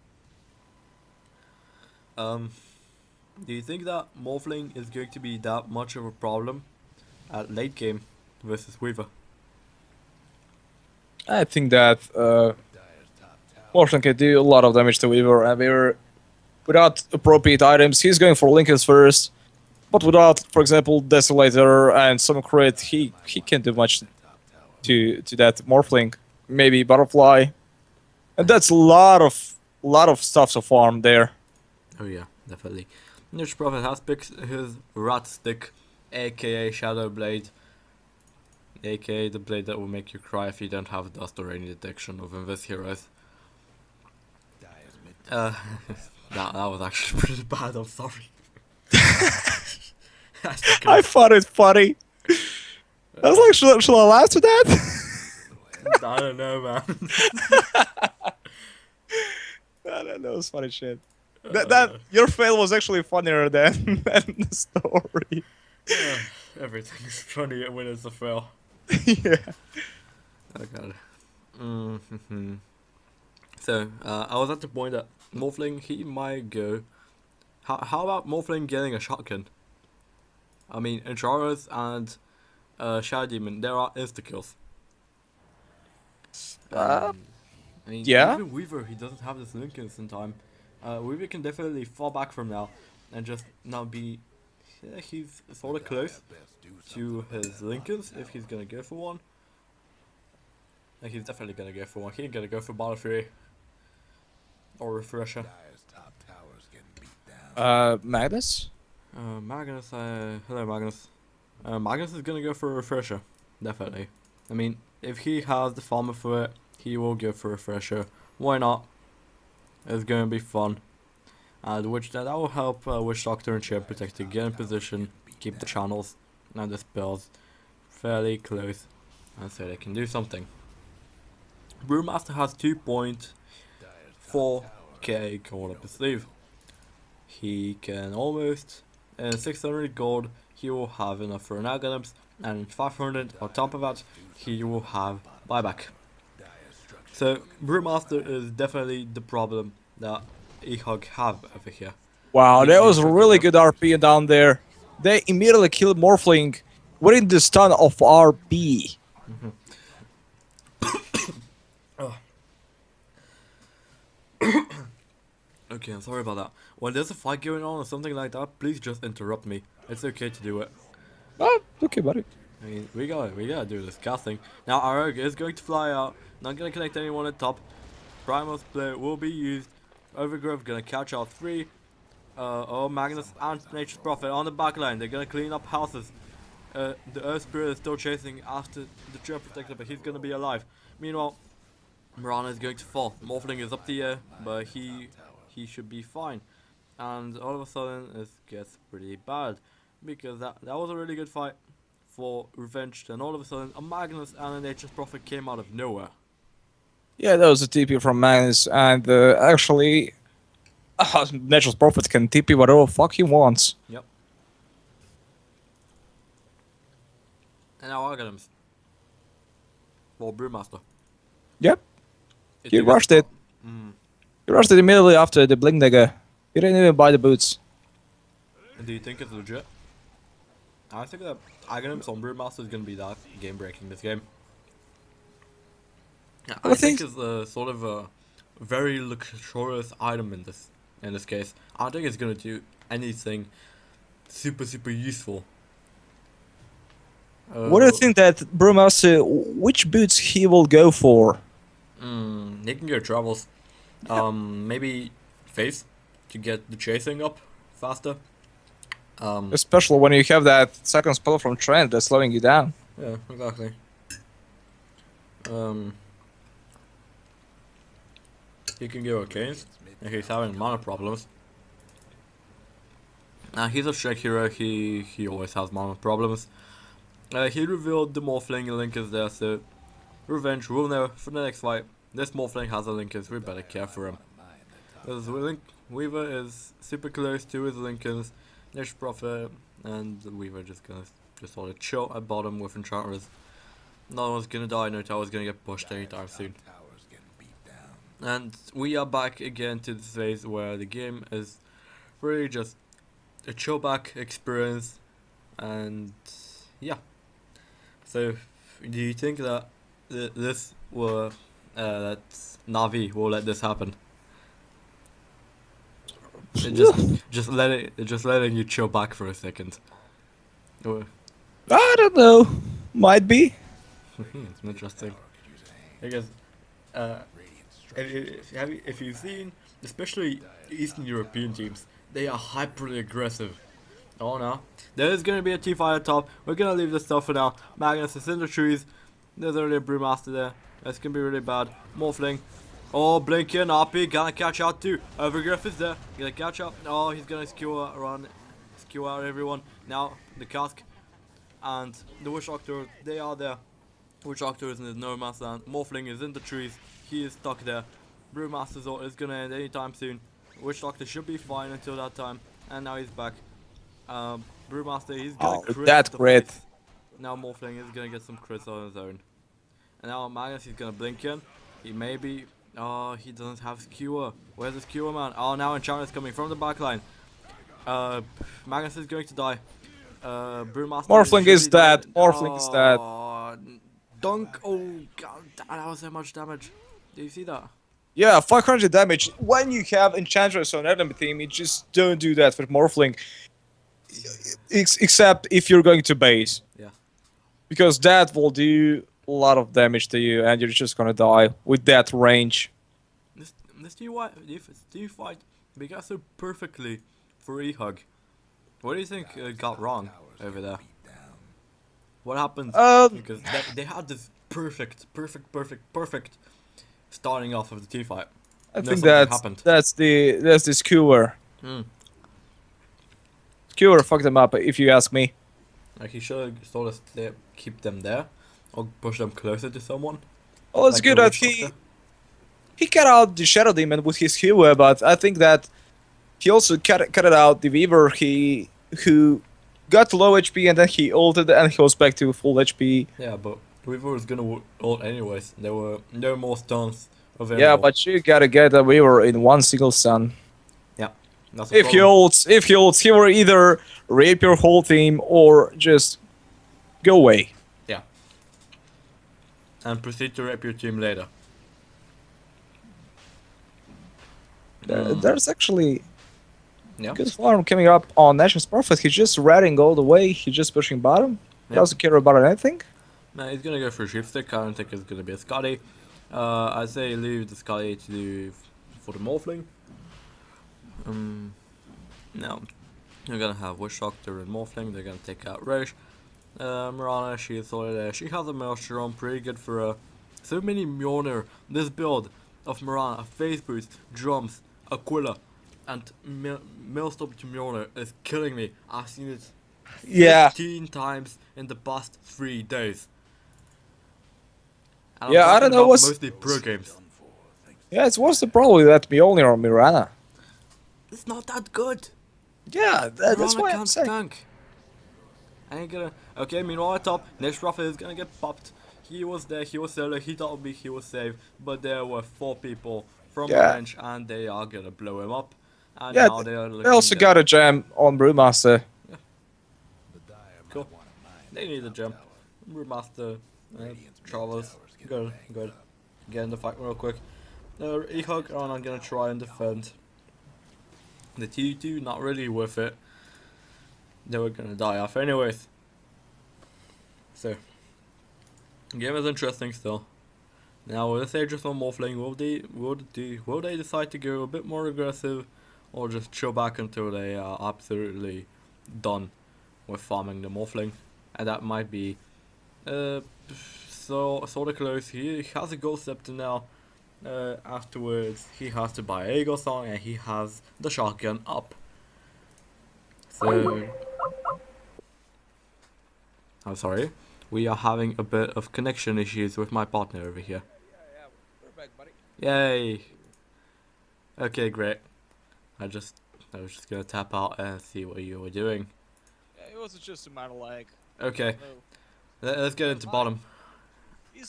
S1: Do you think that Morphling is going to be that much of a problem at late game versus Weaver?
S2: I think that Morphling can do a lot of damage to Weaver, and Weaver, without appropriate items, he's going for Linkers first. But without, for example, Desolator and some crit, he can't do much to that Morphling. Maybe Butterfly, and that's a lot of stuff to farm there.
S1: Oh yeah, definitely. Niche Prophet has picked his Rat Stick, aka Shadow Blade, aka the blade that will make you cry if you don't have dust or any detection of Invis heroes. that was actually pretty bad, I'm sorry.
S2: I thought it funny. I was like, should I laugh to that?
S1: I don't know, man.
S2: I don't know, it's funny shit. That your fail was actually funnier than the story.
S1: Everything's funny when it's a fail.
S2: Yeah.
S1: Oh god. So I was at the point that Morphling, he might go. How about Morphling getting a shotgun? I mean, Encharos and Shadow Demon, there are insta kills. I mean,
S2: yeah.
S1: even Weaver, he doesn't have this Linkens in time. Weaver can definitely fall back from now and just now be. Yeah, he's sort of close to his Linkens if he's gonna go for one. Like, he's definitely gonna go for one. He ain't gonna go for Battle Fury or Refresher.
S2: Magnus?
S1: Magnus, hello Magnus. Magnus is gonna go for a Refresher, definitely. I mean, if he has the farmer for it, he will go for a Refresher. Why not? It's gonna be fun. Which that will help Witch Doctor and Shield Protector get in position, keep the channels and the spells fairly close, and so they can do something. Brewmaster has 2.4k gold up his sleeve. He can almost, in 600 gold, he will have enough for an algorithms, and 500 on top of that, he will have buyback. So Brewmaster is definitely the problem that Ehug have over here.
S2: Wow, that was a really good RP down there. They immediately killed Morphling within the stun of RP.
S1: Okay, I'm sorry about that. When there's a fight going on or something like that, please just interrupt me. It's okay to do it.
S2: Oh, okay, buddy.
S1: I mean, we gotta do this casting. Now Ehug is going to fly out, not gonna connect anyone at top. Primal split will be used. Overgrowth gonna catch out 3. Magnus and Nature's Prophet on the back line. They're gonna clean up houses. The Earth Spirit is still chasing after the Trail Protector, but he's gonna be alive. Meanwhile, Mirana is going to fall. Morphling is up the air, but he should be fine. And all of a sudden, it gets pretty bad. Because that was a really good fight for Revenge. Then all of a sudden, a Magnus and a Nature's Prophet came out of nowhere.
S2: Yeah, that was a TP from Magnus, and actually, Nature's Prophet can TP whatever the fuck he wants.
S1: Yep. And now algorithms for Brewmaster.
S2: Yep. He rushed it. He rushed it immediately after the Blink Dagger. He didn't even buy the boots.
S1: And do you think it's legit? I think that algorithms on Brewmaster is going to be that game breaking this game. Yeah, I think it's a sort of a very luxurious item in this case. I don't think it's going to do anything super useful.
S2: What do you think that Brewmaster, which boots he will go for?
S1: He can go travels. Maybe face to get the chasing up faster.
S2: Especially when you have that second spell from Trent that's slowing you down.
S1: Yeah, exactly. He can go against if he's having mana problems. He's a strike hero, he always has mana problems. He revealed the Morphling link is there, so Revenge will know for the next fight. This Morphling has a Linkers, we better care for him. Because Weaver is super close to his Linkers, Niche Prophet, and Weaver just gonna sort of chill at bottom with Enchanters. No one's gonna die, no tower's gonna get pushed anytime soon. And we are back again to this phase where the game is really just a chill back experience, and yeah. So, do you think that this will that Navi will let this happen? Just letting you chill back for a second. Or-
S2: I don't know. Might be.
S1: it's interesting. Because if you've seen, especially Eastern European teams, they are hyperly aggressive. Oh no. There is going to be a T5 at top. We're going to leave this stuff for now. Magnus is in the trees. There's already a Brewmaster there. That's going to be really bad. Morphling. Oh, Blinking, RP, gonna catch out too. Overgrowth is there. Gonna catch up. Oh, he's gonna skew out everyone. Now, the cask and the Witch Doctor, they are there. Witch Doctor is in his no man's land. Morphling is in the trees. He is stuck there. Brewmaster's ult is gonna end anytime soon. Witch Doctor should be fine until that time. And now he's back. Brewmaster, he's gonna crit
S2: that
S1: the
S2: crit.
S1: face. Now Morphling is gonna get some crits on his own. And now Magnus, he's gonna blink in. He may be. Oh, he doesn't have skewer. Where's the skewer, man? Oh, now Enchanter is coming from the backline. Magnus is going to die. Brewmaster.
S2: Morphling is dead. Morphling is dead.
S1: Dunk. Oh, god, that was so much damage. Do you see that?
S2: Yeah, 500 damage. When you have Enchantress on enemy team, you just don't do that with Morphling. Except if you're going to base.
S1: Yeah.
S2: Because that will do a lot of damage to you and you're just gonna die with that range.
S1: This do you fight began so perfectly for Ehug. What do you think got wrong over there? What happened? Because they had this perfect starting off of the team fight.
S2: I think that's the skewer. Skewer fucked them up, if you ask me.
S1: Like he should have sort of keep them there, or push them closer to someone.
S2: Oh, it's
S1: like
S2: good that he cut out the Shadow Demon with his skewer, but I think that he also cut out the Weaver who got low HP and then he ulted and he was back to full HP.
S1: Yeah, but Weaver was gonna ult anyways. There were no more stuns available.
S2: Yeah, but you gotta get a Weaver in one single stun.
S1: Yeah, that's
S2: if he ults, he will either rape your whole team or just go away.
S1: Yeah. And proceed to rape your team later.
S2: There's actually
S1: Yeah.
S2: good farm coming up on Nation's Prophet. He's just ratting all the way. He's just pushing bottom. He doesn't care about anything.
S1: No, he's gonna go for a Sheepstick. I don't think it's gonna be a Scotty. I say leave the Scotty for the Morphling. Now, you're gonna have Witch Doctor and Morphling. They're gonna take out Roche. Mirana, she is already there. She has a Maelstrom, pretty good for her. So many Mjolnir. This build of Mirana, Phase Boost, Drums, Aquila, and Maelstrom to Mjolnir is killing me. I've seen it 15 times in the past 3 days. And
S2: yeah, I don't know what's
S1: mostly pro games.
S2: Yeah, what's the problem with that Mjolnir or Mirana?
S1: It's not that good.
S2: Yeah, that's why I'm saying.
S1: Tank. I ain't gonna. Okay, meanwhile at top, Nish Prophet is gonna get popped. He was there, he was solo, he told me he was safe, but there were 4 people from the bench and they are gonna blow him up. And
S2: yeah,
S1: now they
S2: also got a gem on Brewmaster.
S1: Yeah. Cool. They need a gem. Brewmaster, Travels, good. Get in the fight real quick. Ehug, and I'm gonna try and defend. The T2, not really worth it. They were gonna die off anyways. So, game is interesting still. Now, let's say just one more thing. Will they decide to go a bit more aggressive, or just chill back until they are absolutely done with farming the morphling? And that might be so sort of close. He has a gold scepter now. Afterwards, he has to buy a song, and he has the shotgun up. So, I'm sorry. We are having a bit of connection issues with my partner over here.
S2: Yeah, we're back, buddy.
S1: Yay! Okay, great. I was just gonna tap out and see what you were doing.
S2: Yeah, it was just a matter like.
S1: Okay, let's get into bottom.
S2: He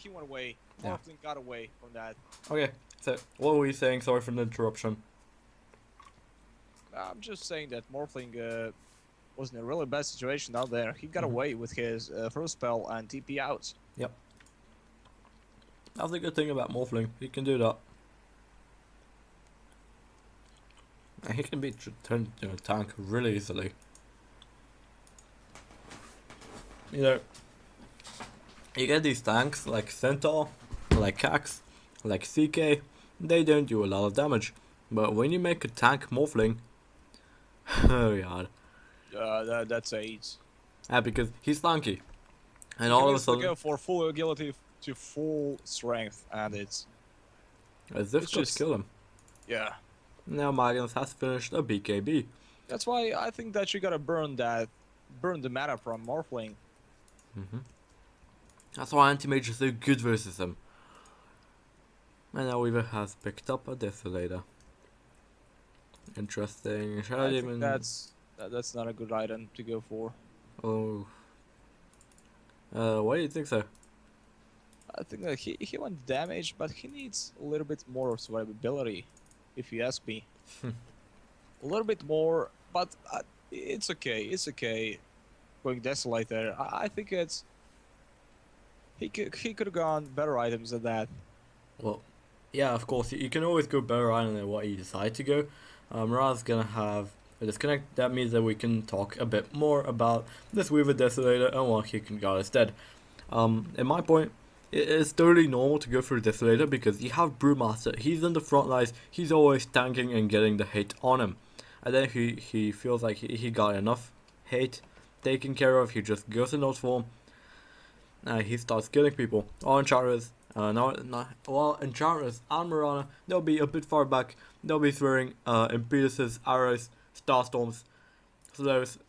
S2: went away. Morphling got away from that.
S1: Okay, so what were you saying? Sorry for the interruption.
S2: I'm just saying that Morphling was in a really bad situation down there. He got away with his first spell and TP out.
S1: Yep. That's the good thing about Morphling. He can do that. And he can be turned into a tank really easily. You know, you get these tanks like Centaur, like Cax, like CK, they don't do a lot of damage. But when you make a tank Morphling, oh god.
S2: That's AIDS.
S1: Yeah, because he's tanky. And all of a sudden,
S2: go for full agility to full strength, and it's
S1: difficult
S2: just
S1: to kill him.
S2: Yeah.
S1: Now Magnus has finished a BKB.
S2: That's why I think that you gotta burn the mana from Morphling.
S1: That's why Anti-Mage is so good versus him. And now Weaver has picked up a Desolator. Interesting.
S2: I think that's not a good item to go for.
S1: Oh. Why do you think so?
S2: I think that he wants damage, but he needs a little bit more survivability, if you ask me. A little bit more, but it's okay. It's okay. Going Desolator, I think it's he could have gone better items than that.
S1: Well, yeah, of course. You can always go better item than what you decide to go. Miran's gonna have a disconnect. That means that we can talk a bit more about this Weaver Desolator and what he can got instead. In my point, it's totally normal to go for a Desolator because you have Brewmaster. He's in the front lines. He's always tanking and getting the hit on him. And then he feels like he got enough hate taken care of. He just goes in those form. He starts killing people. All Enchantress, Enchantress and Mirana, they'll be a bit far back. They'll be throwing impetuses, arrows, starstorms, slows,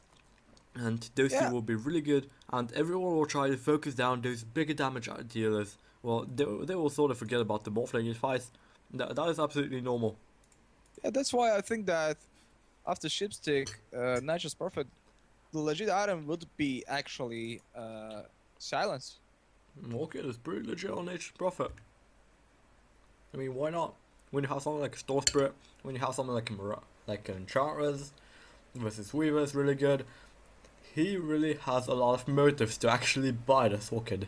S1: and those two will be really good. And everyone will try to focus down those bigger damage dealers. Well, they will sort of forget about the Morphling fights. That is absolutely normal.
S2: Yeah, that's why I think that after Shipstick, Nature's Perfect, the legit item would be actually Silence.
S1: Okay, that's pretty legit on Nature's Prophet. I mean, why not? When you have something like a Store Spirit, when you have something like an Enchantress versus Weaver is really good. He really has a lot of motives to actually buy this Orchid.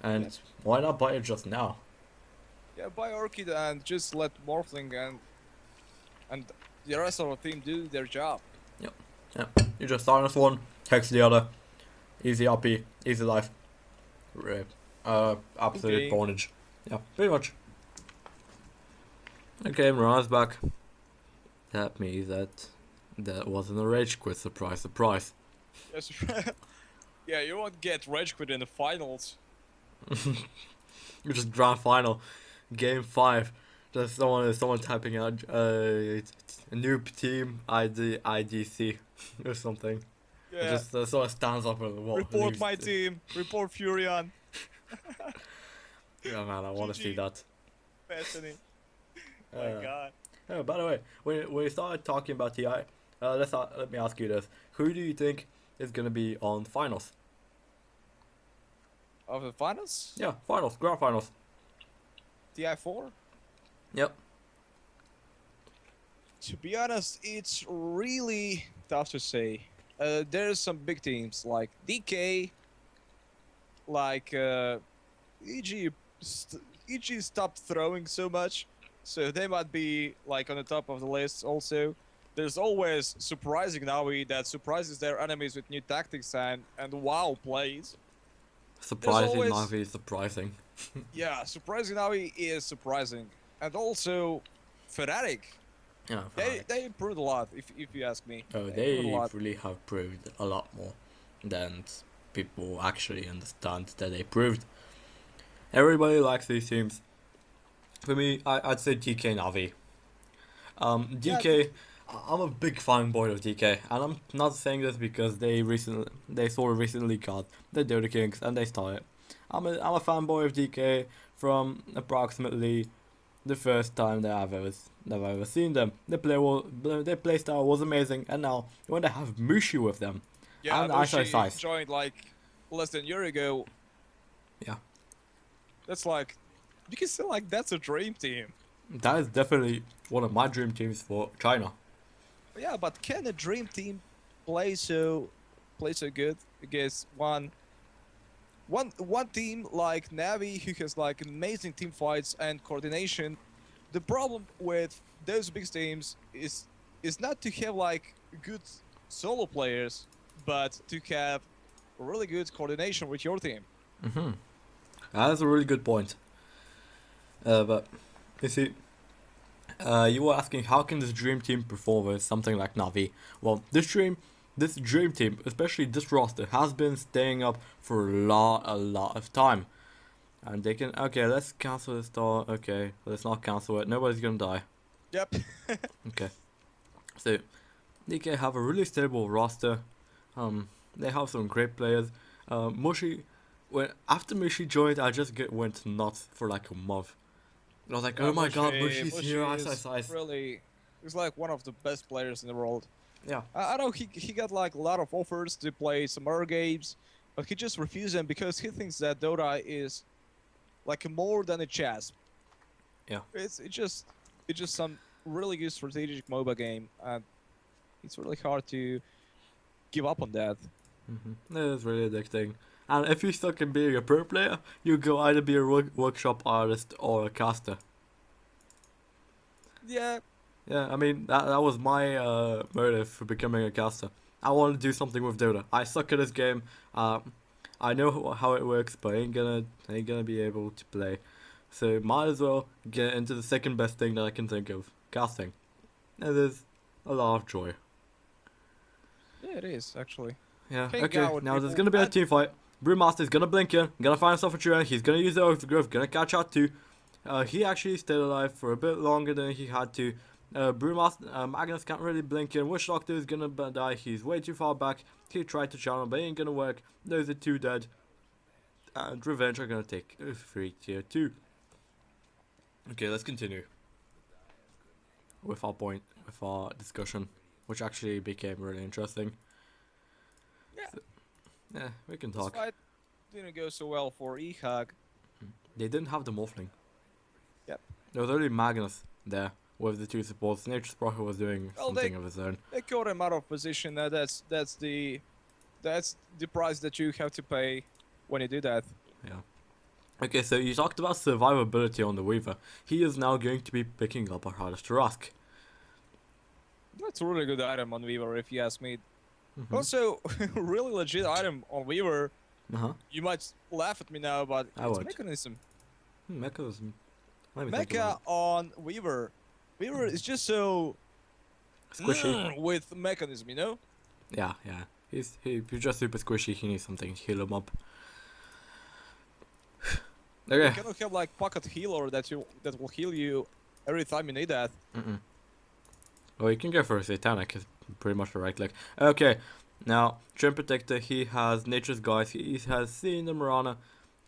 S1: And why not buy it just now?
S2: Yeah, buy Orchid and just let Morphling and the rest of the team do their job.
S1: Yep. You just silence one, hex the other. Easy RP, easy life. Absolute bondage. Yeah, pretty much. Okay, Mirana's back. That means that wasn't a rage quit. Surprise, surprise.
S2: Yes. Yeah, you won't get rage quit in the finals.
S1: You just grand final, game 5. There's someone typing out noob team ID IDC or something.
S2: Yeah.
S1: Just someone stands up and what?
S2: Report my team. Report Furion.
S1: Yeah, man, I want to see that.
S2: Fascinating. My God.
S1: Oh, by the way, when we started talking about TI, let me ask you this: who do you think is gonna be on finals?
S2: Of the finals?
S1: Yeah, finals, grand finals.
S2: TI4?
S1: Yep.
S2: To be honest, it's really tough to say. There's some big teams like DK, like EG stopped throwing so much, so they might be like on the top of the list also. there's always surprising Navi that surprises their enemies with new tactics and wow plays.
S1: Surprising,
S2: Always,
S1: Navi, surprising.
S2: yeah, surprising Navi is surprising, and also Fnatic.
S1: Yeah,
S2: They improved a lot, if you ask me.
S1: oh,
S2: They improved a
S1: they
S2: lot.
S1: really have proved a lot more than people actually understand that they proved. Everybody likes these teams. For me, I'd say DK Navi.
S2: Yeah,
S1: DK, I'm a big fanboy of DK, and I'm not saying this because they sort of recently got the Dota Kings and they started. I'm a fanboy of DK from approximately the first time that I've ever seen them. Their play style was amazing, and now when they have Mushi with them,
S2: yeah,
S1: and ISO
S2: Mushi
S1: size,
S2: joined like less than a year ago.
S1: yeah,
S2: That's like, you can say like that's a dream team.
S1: that is definitely one of my dream teams for China.
S2: Yeah, but can a dream team play so good against one team like Navi who has like amazing team fights and coordination? The problem with those big teams is not to have like good solo players, but to have really good coordination with your team.
S1: Mm-hmm. That's a really good point. But you see, you were asking how can this dream team perform with something like Navi? Well, this dream team, especially this roster, has been staying up for a lot of time, and they can. Okay, let's cancel the star. Okay, let's not cancel it. Nobody's gonna die.
S2: Yep.
S1: Okay, so they can have a really stable roster. They have some great players. Mushi, when after Mushi joined, I just went nuts for like a month. I was like,
S2: Yeah,
S1: oh my god, Mushi's here,
S2: Mushi
S1: ice,
S2: is
S1: ice, ice.
S2: really, he's like one of the best players in the world.
S1: Yeah.
S2: I know he got like a lot of offers to play some other games, but he just refused them because he thinks that Dota is like more than a chess.
S1: Yeah.
S2: It's just some really good strategic MOBA game, and it's really hard to give up on that.
S1: It is really addicting. And if you're stuck in being a pro player, you go either be a workshop artist or a caster.
S2: Yeah,
S1: Yeah, I mean that was my motive for becoming a caster. I want to do something with Dota. I suck at this game. I know how it works, but ain't gonna be able to play. So might as well get into the second best thing that I can think of, casting. And there's a lot of joy.
S2: yeah, it is actually.
S1: Yeah.
S2: Hang
S1: Okay.
S2: out with
S1: Now there's
S2: people
S1: gonna be a
S2: and
S1: team fight. Brewmaster's gonna blink in, gonna find himself a tree. He's gonna use the overgrowth, gonna catch out too. He actually stayed alive for a bit longer than he had to. Brewmaster, Magnus can't really blink in. Witch Doctor is gonna die. He's way too far back. He tried to channel, but it ain't gonna work. Those are two dead. And Revenge are gonna take a free tier 2. Okay, let's continue with our discussion, which actually became really interesting.
S2: yeah,
S1: So, yeah, we can
S2: this
S1: talk.
S2: fight didn't go so well for Ehug.
S1: They didn't have the Morphling.
S2: Yep.
S1: There was only Magnus there with the two supports. Nature's Sprocket was doing
S2: Well,
S1: something of his own.
S2: they caught him out of position. That's the price that you have to pay when you do that.
S1: Yeah. Okay, so you talked about survivability on the Weaver. He is now going to be picking up a hardest to ask.
S2: That's a really good item on Weaver, if you ask me.
S1: Mm-hmm.
S2: Also, really legit item on Weaver.
S1: Uh-huh.
S2: You might laugh at me now, but
S1: I
S2: it's
S1: would.
S2: mechanism.
S1: Mechanism. Let me think
S2: Mecha
S1: about
S2: on Weaver. Weaver is just so
S1: it. Squishy.
S2: with mechanism, you know?
S1: Yeah. He's just super squishy. He needs something to heal him up.
S2: You
S1: Okay.
S2: cannot have like pocket healer that will heal you every time you need that.
S1: Mm-mm. Well, you can go for a Satanic. It's pretty much the right click. Okay. Now, Trim Protector, he has Nature's Guys, he has seen the Marana.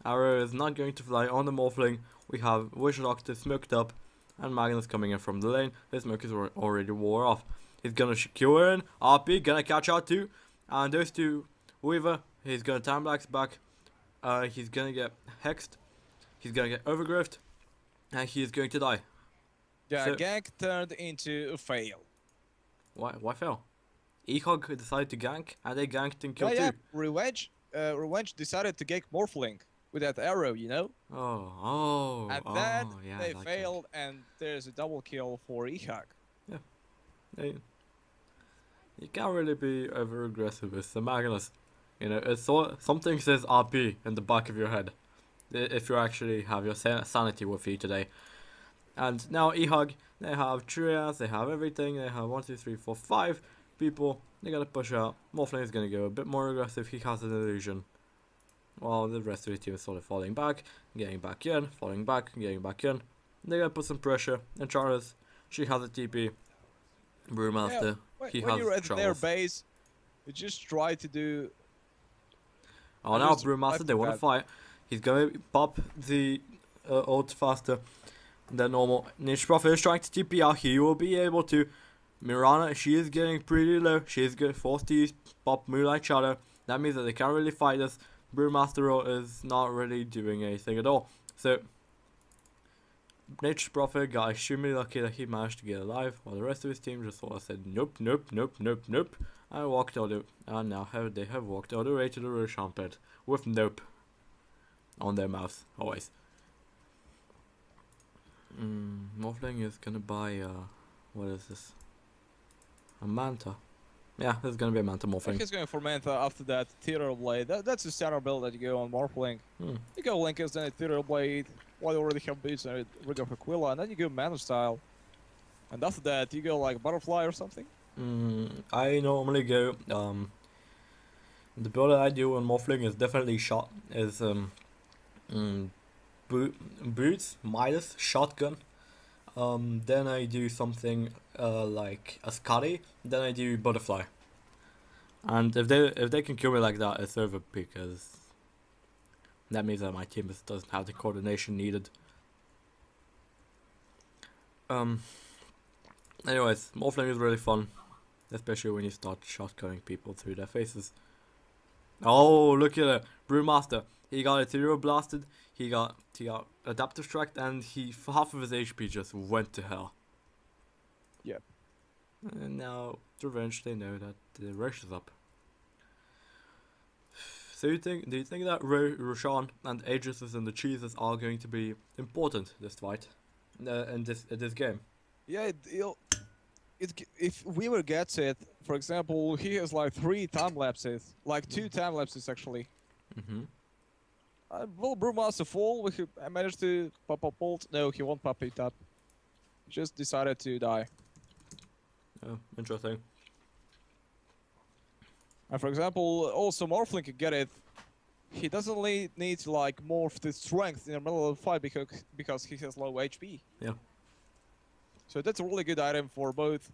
S1: Arrow is not going to fly on the Morphling. We have Witch Doctor smoked up, and Magnus coming in from the lane. His smoke is already wore off. He's gonna secure in, RP, gonna catch out too. And those two, Weaver, he's gonna time blacks back. He's gonna get hexed. He's gonna get overgrowth. And he is going to die.
S2: Yeah,
S1: So-
S2: gank turned into a fail.
S1: Why fail? Ehug decided to gank, and they ganked and killed
S2: Yeah,
S1: too.
S2: Revenge decided to gank Morphling with that arrow, you know? And then
S1: yeah,
S2: they
S1: like that.
S2: failed, and there's a double kill for Ehug.
S1: They you can't really be over aggressive with the Magnus. You know, it's something says RP in the back of your head if you actually have your sanity with you today. And now Ehug, they have trias, they have everything, they have 1, 2, 3, 4, 5 people. They gotta push out. Morphling is gonna go a bit more aggressive. He has an illusion. While the rest of the team is sort of falling back, getting back in, falling back, getting back in. They gotta put some pressure. And Charles, she has a TP. Brewmaster, he
S2: when
S1: has
S2: you're at their
S1: troubles.
S2: base, you just try to do.
S1: Oh, now Brewmaster, they want to fight. He's going to pop the ult faster than normal. Niche Prophet is trying to TP out. He will be able to. Mirana, she is getting pretty low. She is forced to use pop Moonlight Shadow. That means that they can't really fight us. Brewmaster is not really doing anything at all. So, Niche Prophet got extremely lucky that he managed to get alive, while the rest of his team just sort of said nope, nope, nope, nope, nope, and walked all the. And now they have walked all the way to the Roshan pit with nope on their mouths, always. Morphling is gonna buy, what is this? A Manta. Yeah, this is gonna be a Manta Morphling.
S2: He's going for Manta after that Ethereal Blade. That's the standard build that you go on Morphling. You go Linkers, then Ethereal Blade, while you already have boots and Rig of Aquila, and then you go Mana style. And after that, you go like Butterfly or something?
S1: I normally go, the build that I do on Morphling is definitely boots, Midas, shotgun. Then I do something like a Scotty. Then I do butterfly. And if they can kill me like that, it's over because that means that my team doesn't have the coordination needed. Anyways, Morphling is really fun, especially when you start shotgunning people through their faces. Oh, look at it, Brewmaster. He got Ethereal blasted. He got adaptive tracked, and half of his HP just went to hell.
S2: Yep.
S1: And now, Revenge, they know that the rush is up. So do you think that Roshan and Aegis and the cheeses are going to be important this fight, in this game?
S2: Yeah, if Weaver gets it, for example, he has like 3 time lapses, like 2 time lapses actually. Will Brewmaster fall? Will he manage to pop up ult? No, he won't pop it up. Just decided to die.
S1: Oh, interesting.
S2: And for example, also Morphling can get it. He doesn't need to like morph the strength in the middle of the fight because he has low HP.
S1: Yeah.
S2: So that's a really good item for both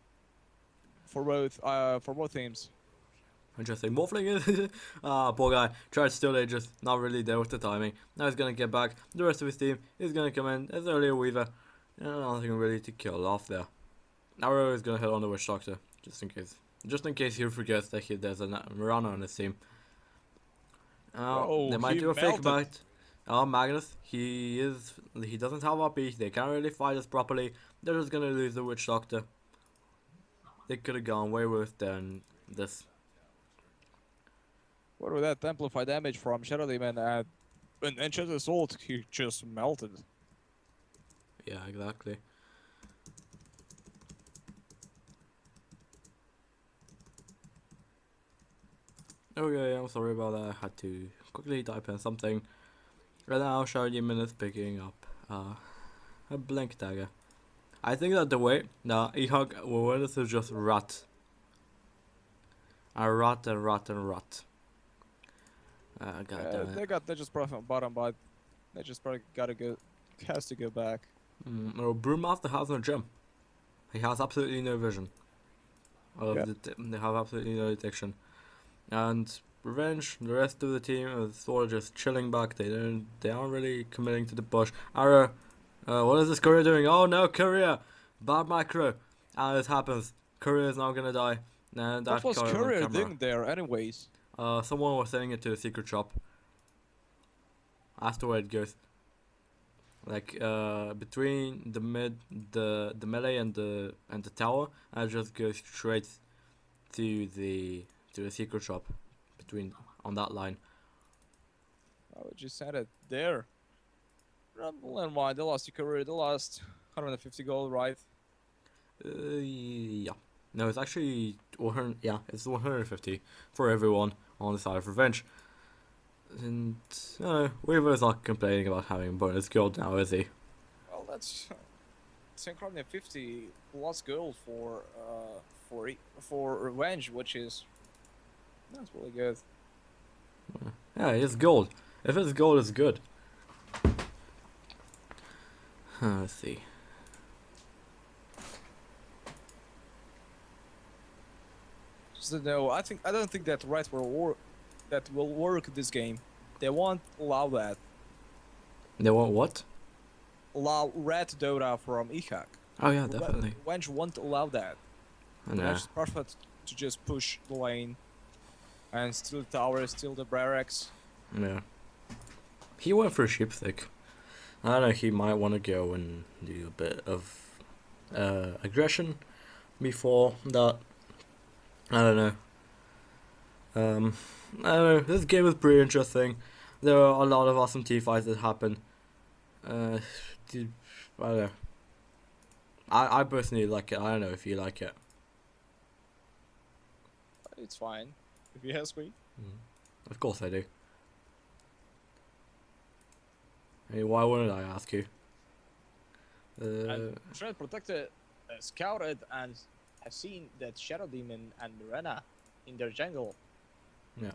S2: teams.
S1: Interesting. Morphling is poor guy. Tried to steal Aegis, not really there with the timing. Now he's gonna get back. The rest of his team is gonna come in. There's only a Weaver. Nothing really to kill off there. Arrow is gonna hit on the Witch Doctor, just in case. Just in case he forgets that there's a Mirana on his team. They might do a fake bite. Magnus, he doesn't have RP. They can't really fight us properly. They're just gonna lose the Witch Doctor. They could have gone way worse than this.
S2: What was that amplified damage from Shadow Demon and Enchanted ult? He just melted.
S1: Yeah, exactly. Okay, I'm sorry about that. I had to quickly type in something. Right now, Shadow Demon is picking up a Blink Dagger. I think that the way that Ehug will win this is just rat. A rat and rat and rat.
S2: They just brought from bottom, but they just probably has to go back.
S1: No, Brewmaster has no gem. He has absolutely no vision. They have absolutely no detection. And Revenge, the rest of the team is sort of just chilling back. They aren't really committing to the push. Arrow, what is this Courier doing? Oh no, Courier! Bad macro. And it happens. Courier is now gonna die. And
S2: what was Courier doing there anyways?
S1: Someone was sending it to the secret shop. That's the way it goes. Like between the melee and the tower, and it just goes straight to the secret shop on that line.
S2: I would just send it there. Never mind, they lost the Courier, they lost 150 gold, right?
S1: Yeah. No, it's actually 100. Yeah, it's 150 for everyone on the side of revenge. And Weaver's not complaining about having bonus gold now, is he?
S2: Well, that's 150 plus gold for revenge, which is that's really good.
S1: Yeah, it's gold. If it's gold, it's good. Let's see.
S2: So no, I don't think that red will work this game. They won't allow that.
S1: They want what?
S2: Allow red Dota from Ehug.
S1: Oh yeah, definitely.
S2: Revenge won't allow that.
S1: Nah.
S2: Revenge is perfect to just push the lane and steal the tower, steal the barracks.
S1: Yeah. He went for sheepstick. I don't know, he might want to go and do a bit of aggression before that. I don't know. I don't know. This game is pretty interesting. There are a lot of awesome team fights that happen. I don't know. I personally like it. I don't know if you like it.
S2: It's fine, if you ask me.
S1: Of course I do. I mean, why wouldn't I ask you?
S2: And Trent protected, scouted, and have seen that Shadow Demon and Mirana in their jungle.
S1: Yeah.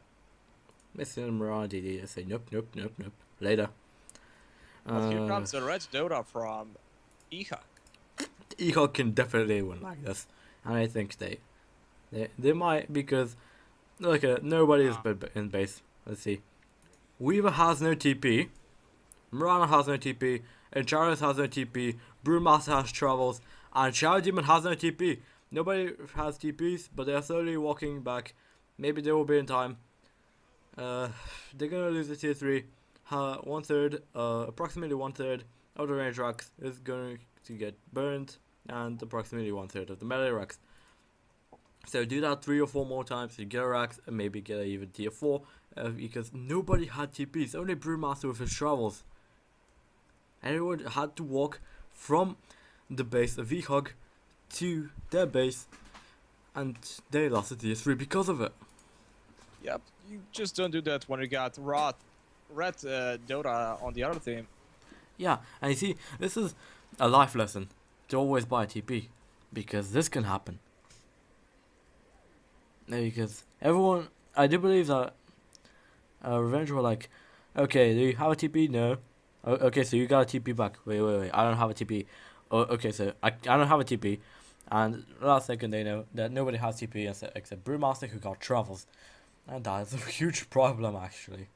S1: Mr. Mirana DD say nope, nope, nope, nope. Later.
S2: But here comes the red Dota from Ehug.
S1: Ehug can definitely win like this, and I think they might, because look at it, nobody is in base. Let's see. Weaver has no TP. Mirana has no TP. Encharius has no TP. Brewmaster has travels. And Shadow Demon has no TP. Nobody has TPs, but they are slowly walking back. Maybe they will be in time. They're gonna lose the tier 3. Approximately one third of the range racks is going to get burned, and approximately one third of the melee racks. So do that 3 or 4 more times, you get a racks, and maybe get even tier 4, because nobody had TPs, only Brewmaster with his travels. Everyone had to walk from the base of Ehug to their base, and they lost the tier 3 because of it.
S2: Yep, you just don't do that when you got red Dota on the other team.
S1: Yeah, and you see, this is a life lesson to always buy a TP, because this can happen. Because everyone, I do believe that Revenge were like, okay, do you have a TP? No. Okay, so you got a TP back. Wait, I don't have a TP. Oh, okay, so I don't have a TP. And last second they know that nobody has TP except Brewmaster, who got travels. And that is a huge problem, actually.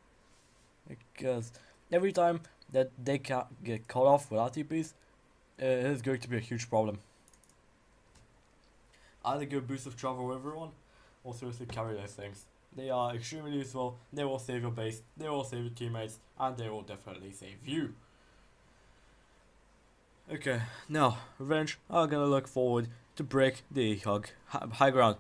S1: Because every time that they can get caught off without TPs, it is going to be a huge problem. Either go boost of travel with everyone, or seriously carry those things. They are extremely useful, they will save your base, they will save your teammates, and they will definitely save you. Okay, now, Revenge are gonna look forward to break the Ehug high ground.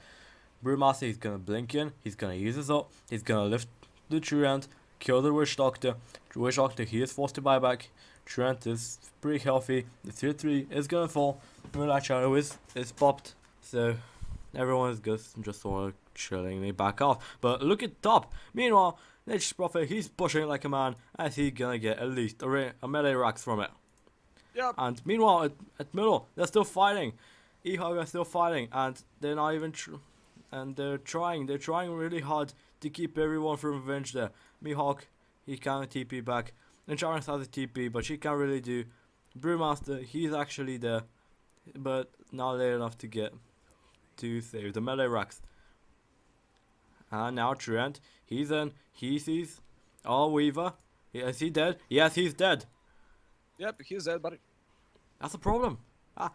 S1: Brewmaster is gonna blink in, he's gonna use his ult, he's gonna lift the Truant, kill the Witch Doctor. Witch Doctor, he is forced to buy back. Truant is pretty healthy, the tier 3 is gonna fall, Moonlight Shadow is popped, so everyone is just sort of chillingly back off. But look at top. Meanwhile, Nature's Prophet, he's pushing like a man, as he's gonna get at least a melee racks from it.
S2: Yep.
S1: And meanwhile, at middle, they're still fighting. Ehug are still fighting, and they're not even they're trying really hard to keep everyone from Revenge there. Mihawk, he can't TP back. Encharius has a TP, but she can't really do. Brewmaster, he's actually there, but not late enough to save the melee racks. And now Trent, he's in, he sees, oh, Weaver, is he dead? Yes, he's dead.
S2: Yep, he's dead, buddy.
S1: That's a problem.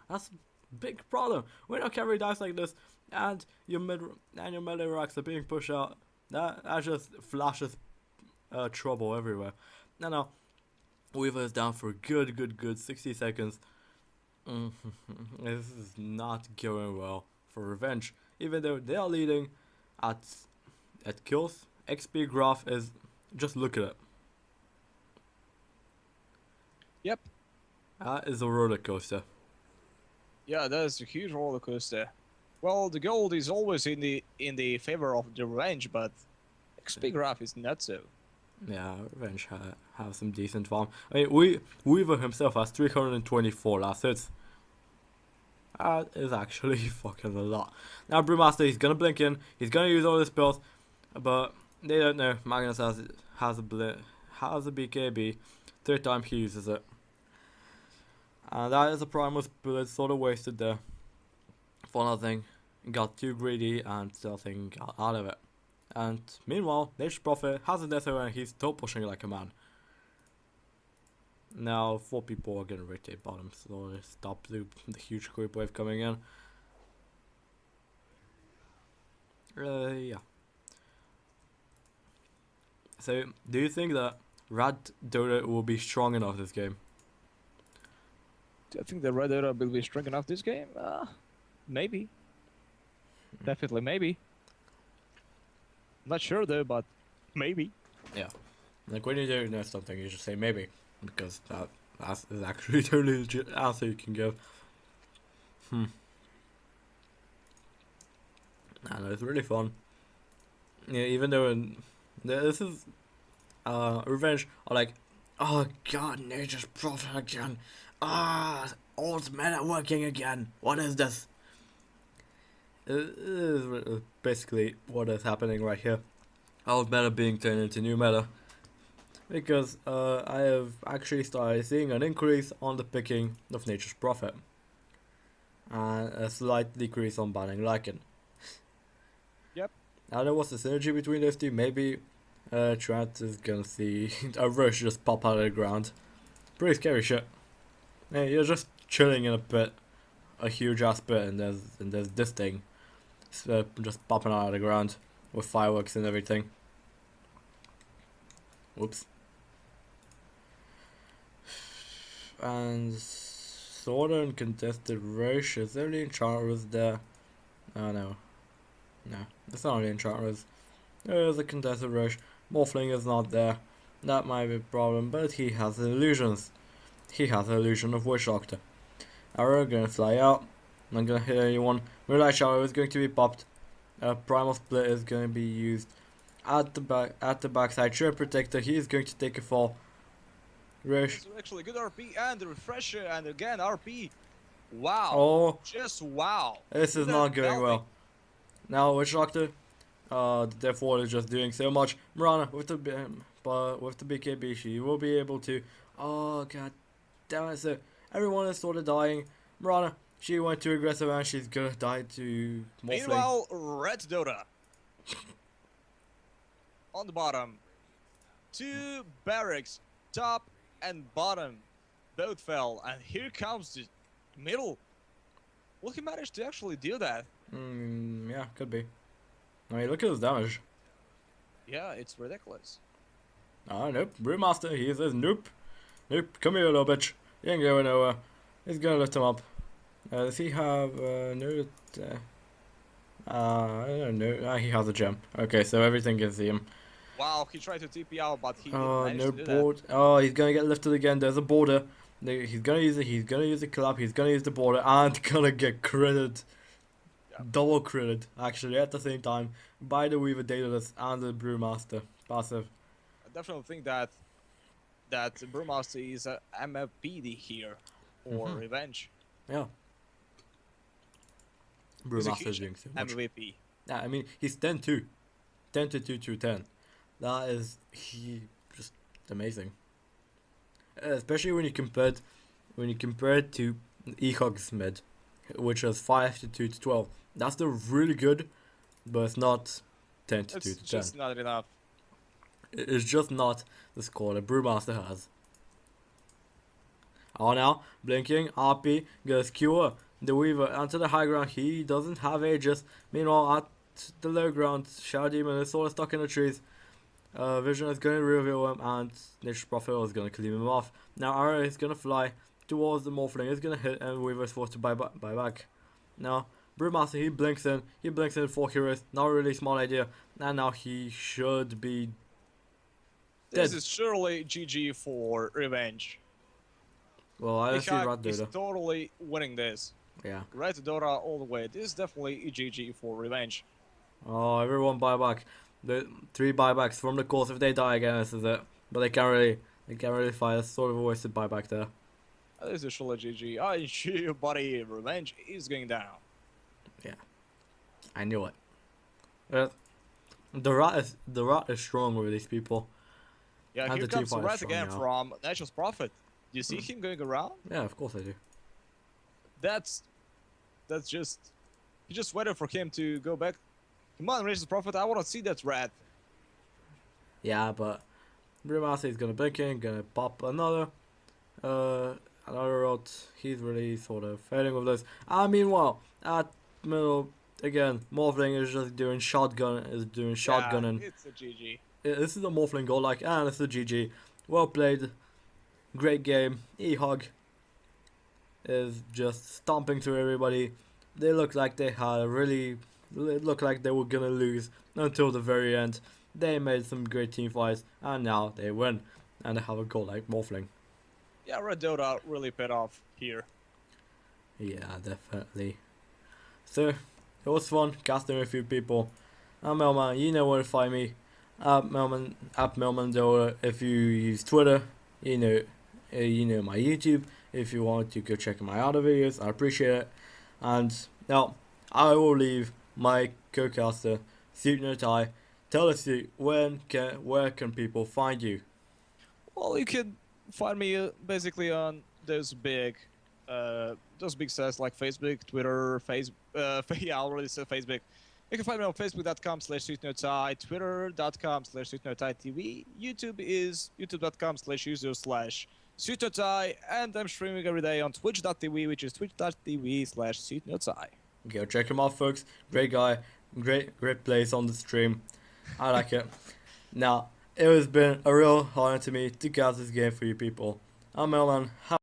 S1: That's a big problem. When your carry dies like this, and your melee racks are being pushed out, that just flashes trouble everywhere. Now, Weaver is down for a good 60 seconds. This is not going well for Revenge. Even though they are leading at kills, XP graph is, just look at it.
S2: Yep.
S1: That is a roller coaster.
S2: Yeah, that is a huge roller coaster. Well, the gold is always in the favor of the revenge, but XP graph is not so.
S1: Yeah, Revenge have some decent farm. I mean, Weaver himself has 324 last hits. That is actually fucking a lot. Now Brewmaster, he's gonna blink in. He's gonna use all his spells, but they don't know. Magnus has a BKB. Third time he uses it, and that is a primal bullet sort of wasted there for nothing. Got too greedy and nothing got out of it. And meanwhile, Nature's Prophet has a death arrow and he's still pushing like a man. Now 4 people are gonna rotate bottom, so they stop the huge creep wave coming in. Yeah. So, do you think that Rad Dota will be strong enough this game?
S2: Do I think the Red Era will be strong enough this game? Maybe. Definitely maybe. Not sure though, but maybe.
S1: Yeah. Like when you don't know something, you just say maybe, because that's actually totally legit answer you can give. And it's really fun. Yeah, even though this is Revenge are like, oh god, Nature's Prophet again. Old men are working again. What is this? It is basically what is happening right here. Old meta being turned into new meta. Because I have actually started seeing an increase on the picking of Nature's Prophet. And a slight decrease on banning Lycan.
S2: Yep.
S1: I don't know what's the synergy between those two. Maybe Trent is gonna see a rush just pop out of the ground. Pretty scary shit. Hey, you're just chilling in a pit. A huge ass pit, and there's this thing. Just popping out of the ground. With fireworks and everything. Whoops. And Sword and Contested Rush. Is there any Enchantress there? Oh no. No, it's not any Enchantress. There is a Contested Rush. Morphling is not there. That might be a problem, but he has illusions. He has an illusion of Witch Doctor. Arrow gonna fly out. Not gonna hit anyone. Moonlight Shadow is going to be popped. Primal Split is going to be used at the backside. Shield Protector, he is going to take a fall. Rush.
S2: It's actually good RP and the refresher and again RP. Wow.
S1: Oh,
S2: Just wow.
S1: this is not going well. Now Witch Doctor, the Death Ward is just doing so much. Mirana with the BKB, she will be able to. Oh god damn it! So everyone is sort of dying. Mirana, she went too aggressive and she's gonna die to Morphling.
S2: Meanwhile, Red Dota on the bottom. 2 barracks, top and bottom, both fell, and here comes the middle. Will he manage to actually do that?
S1: Yeah, could be. I mean, look at his damage.
S2: Yeah, it's ridiculous.
S1: Nope. Brewmaster, he says nope. Nope, come here, little bitch. You ain't going nowhere. He's gonna lift him up. Does he have no? I don't know. He has a gem. Okay, so everything can see him.
S2: Wow, he tried to TP out, but he didn't
S1: Oh,
S2: manage
S1: no
S2: to do
S1: board.
S2: that.
S1: Oh, he's gonna get lifted again. There's a border. He's gonna use it. He's gonna use the collab. He's gonna use the border and gonna get critted.
S2: Yeah.
S1: Double critted, actually, at the same time by the Weaver Daedalus and the Brewmaster passive.
S2: I definitely think that Brewmaster is a MFPD here for Revenge.
S1: Yeah.
S2: He's a
S1: Brewmaster is
S2: huge
S1: doing so much.
S2: MVP.
S1: Yeah, I mean, he's 10-2. 10-2 to 10. That is just amazing. Especially when you compare it to Ehug's mid, which was 5-2 to 12. That's still really good, but it's not 10-2 to 10.
S2: It's just not enough.
S1: It's just not the score that Brewmaster has. Oh, now blinking RP goes Cure the Weaver onto the high ground. He doesn't have Aegis. Meanwhile, at the low ground, Shadow Demon is sort of stuck in the trees. Vision is going to reveal him, and Nature's Prophet is going to clean him off. Now Arrow is going to fly towards the Morphling. He's going to hit, and Weaver is forced to buy back. Now Brewmaster, he blinks in. 4 heroes. Not a really small idea. And now he should be
S2: This
S1: dead.
S2: is surely GG for Revenge.
S1: Well, I don't see
S2: Ehug
S1: Rat
S2: is
S1: Dota.
S2: totally winning this.
S1: Yeah.
S2: Right, Dota all the way. This is definitely a GG for revenge.
S1: Oh, everyone buyback. The 3 buybacks from the course. If they die again, this is it. But they can't really fight. It's sort of a wasted buyback there.
S2: This is surely GG. I assure you, buddy, revenge is going down.
S1: Yeah, I knew it. Uh, the rat is strong with these people.
S2: Yeah,
S1: And
S2: here
S1: the team
S2: comes the
S1: fight is
S2: rat
S1: strong
S2: again
S1: now.
S2: from Nature's Prophet. Do you see him going around?
S1: Yeah, of course I do.
S2: That's just... You just waited for him to go back. Come on, Nature's Prophet, I want to see that rat.
S1: Yeah, but Brimasa is gonna blink in, gonna pop another rod. He's really sort of failing with this. Meanwhile, at middle again, Morphling is just doing shotgunning.
S2: Yeah, it's a GG.
S1: This is a Morphling goal, and it's a GG. Well played, great game. Ehug is just stomping through everybody. They look like they had it looked like they were gonna lose until the very end. They made some great team fights, and now they win, and they have a goal like Morphling.
S2: Yeah, Red Dota really paid off here.
S1: Yeah, definitely. So, it was fun casting with a few people. I'm Mailman, you know where to find me. At MailmanDoesTI4. If you use Twitter, you know my YouTube. If you want to go check my other videos, I appreciate it. And now, I will leave my co-caster, SuitNoTi. Tell us, where can people find you?
S2: Well, you can find me basically on those big sites like Facebook, Twitter, yeah, I already said Facebook. You can find me on facebook.com/SuitNoTi, twitter.com/SuitNoTiTV, YouTube is youtube.com/user/SuitNoTi, and I'm streaming every day on twitch.tv, which is twitch.tv/SuitNoTi.
S1: Go check him out, folks. Great guy, great place on the stream. I like it. Now, it has been a real honor to me to cast this game for you people. I'm Mailman.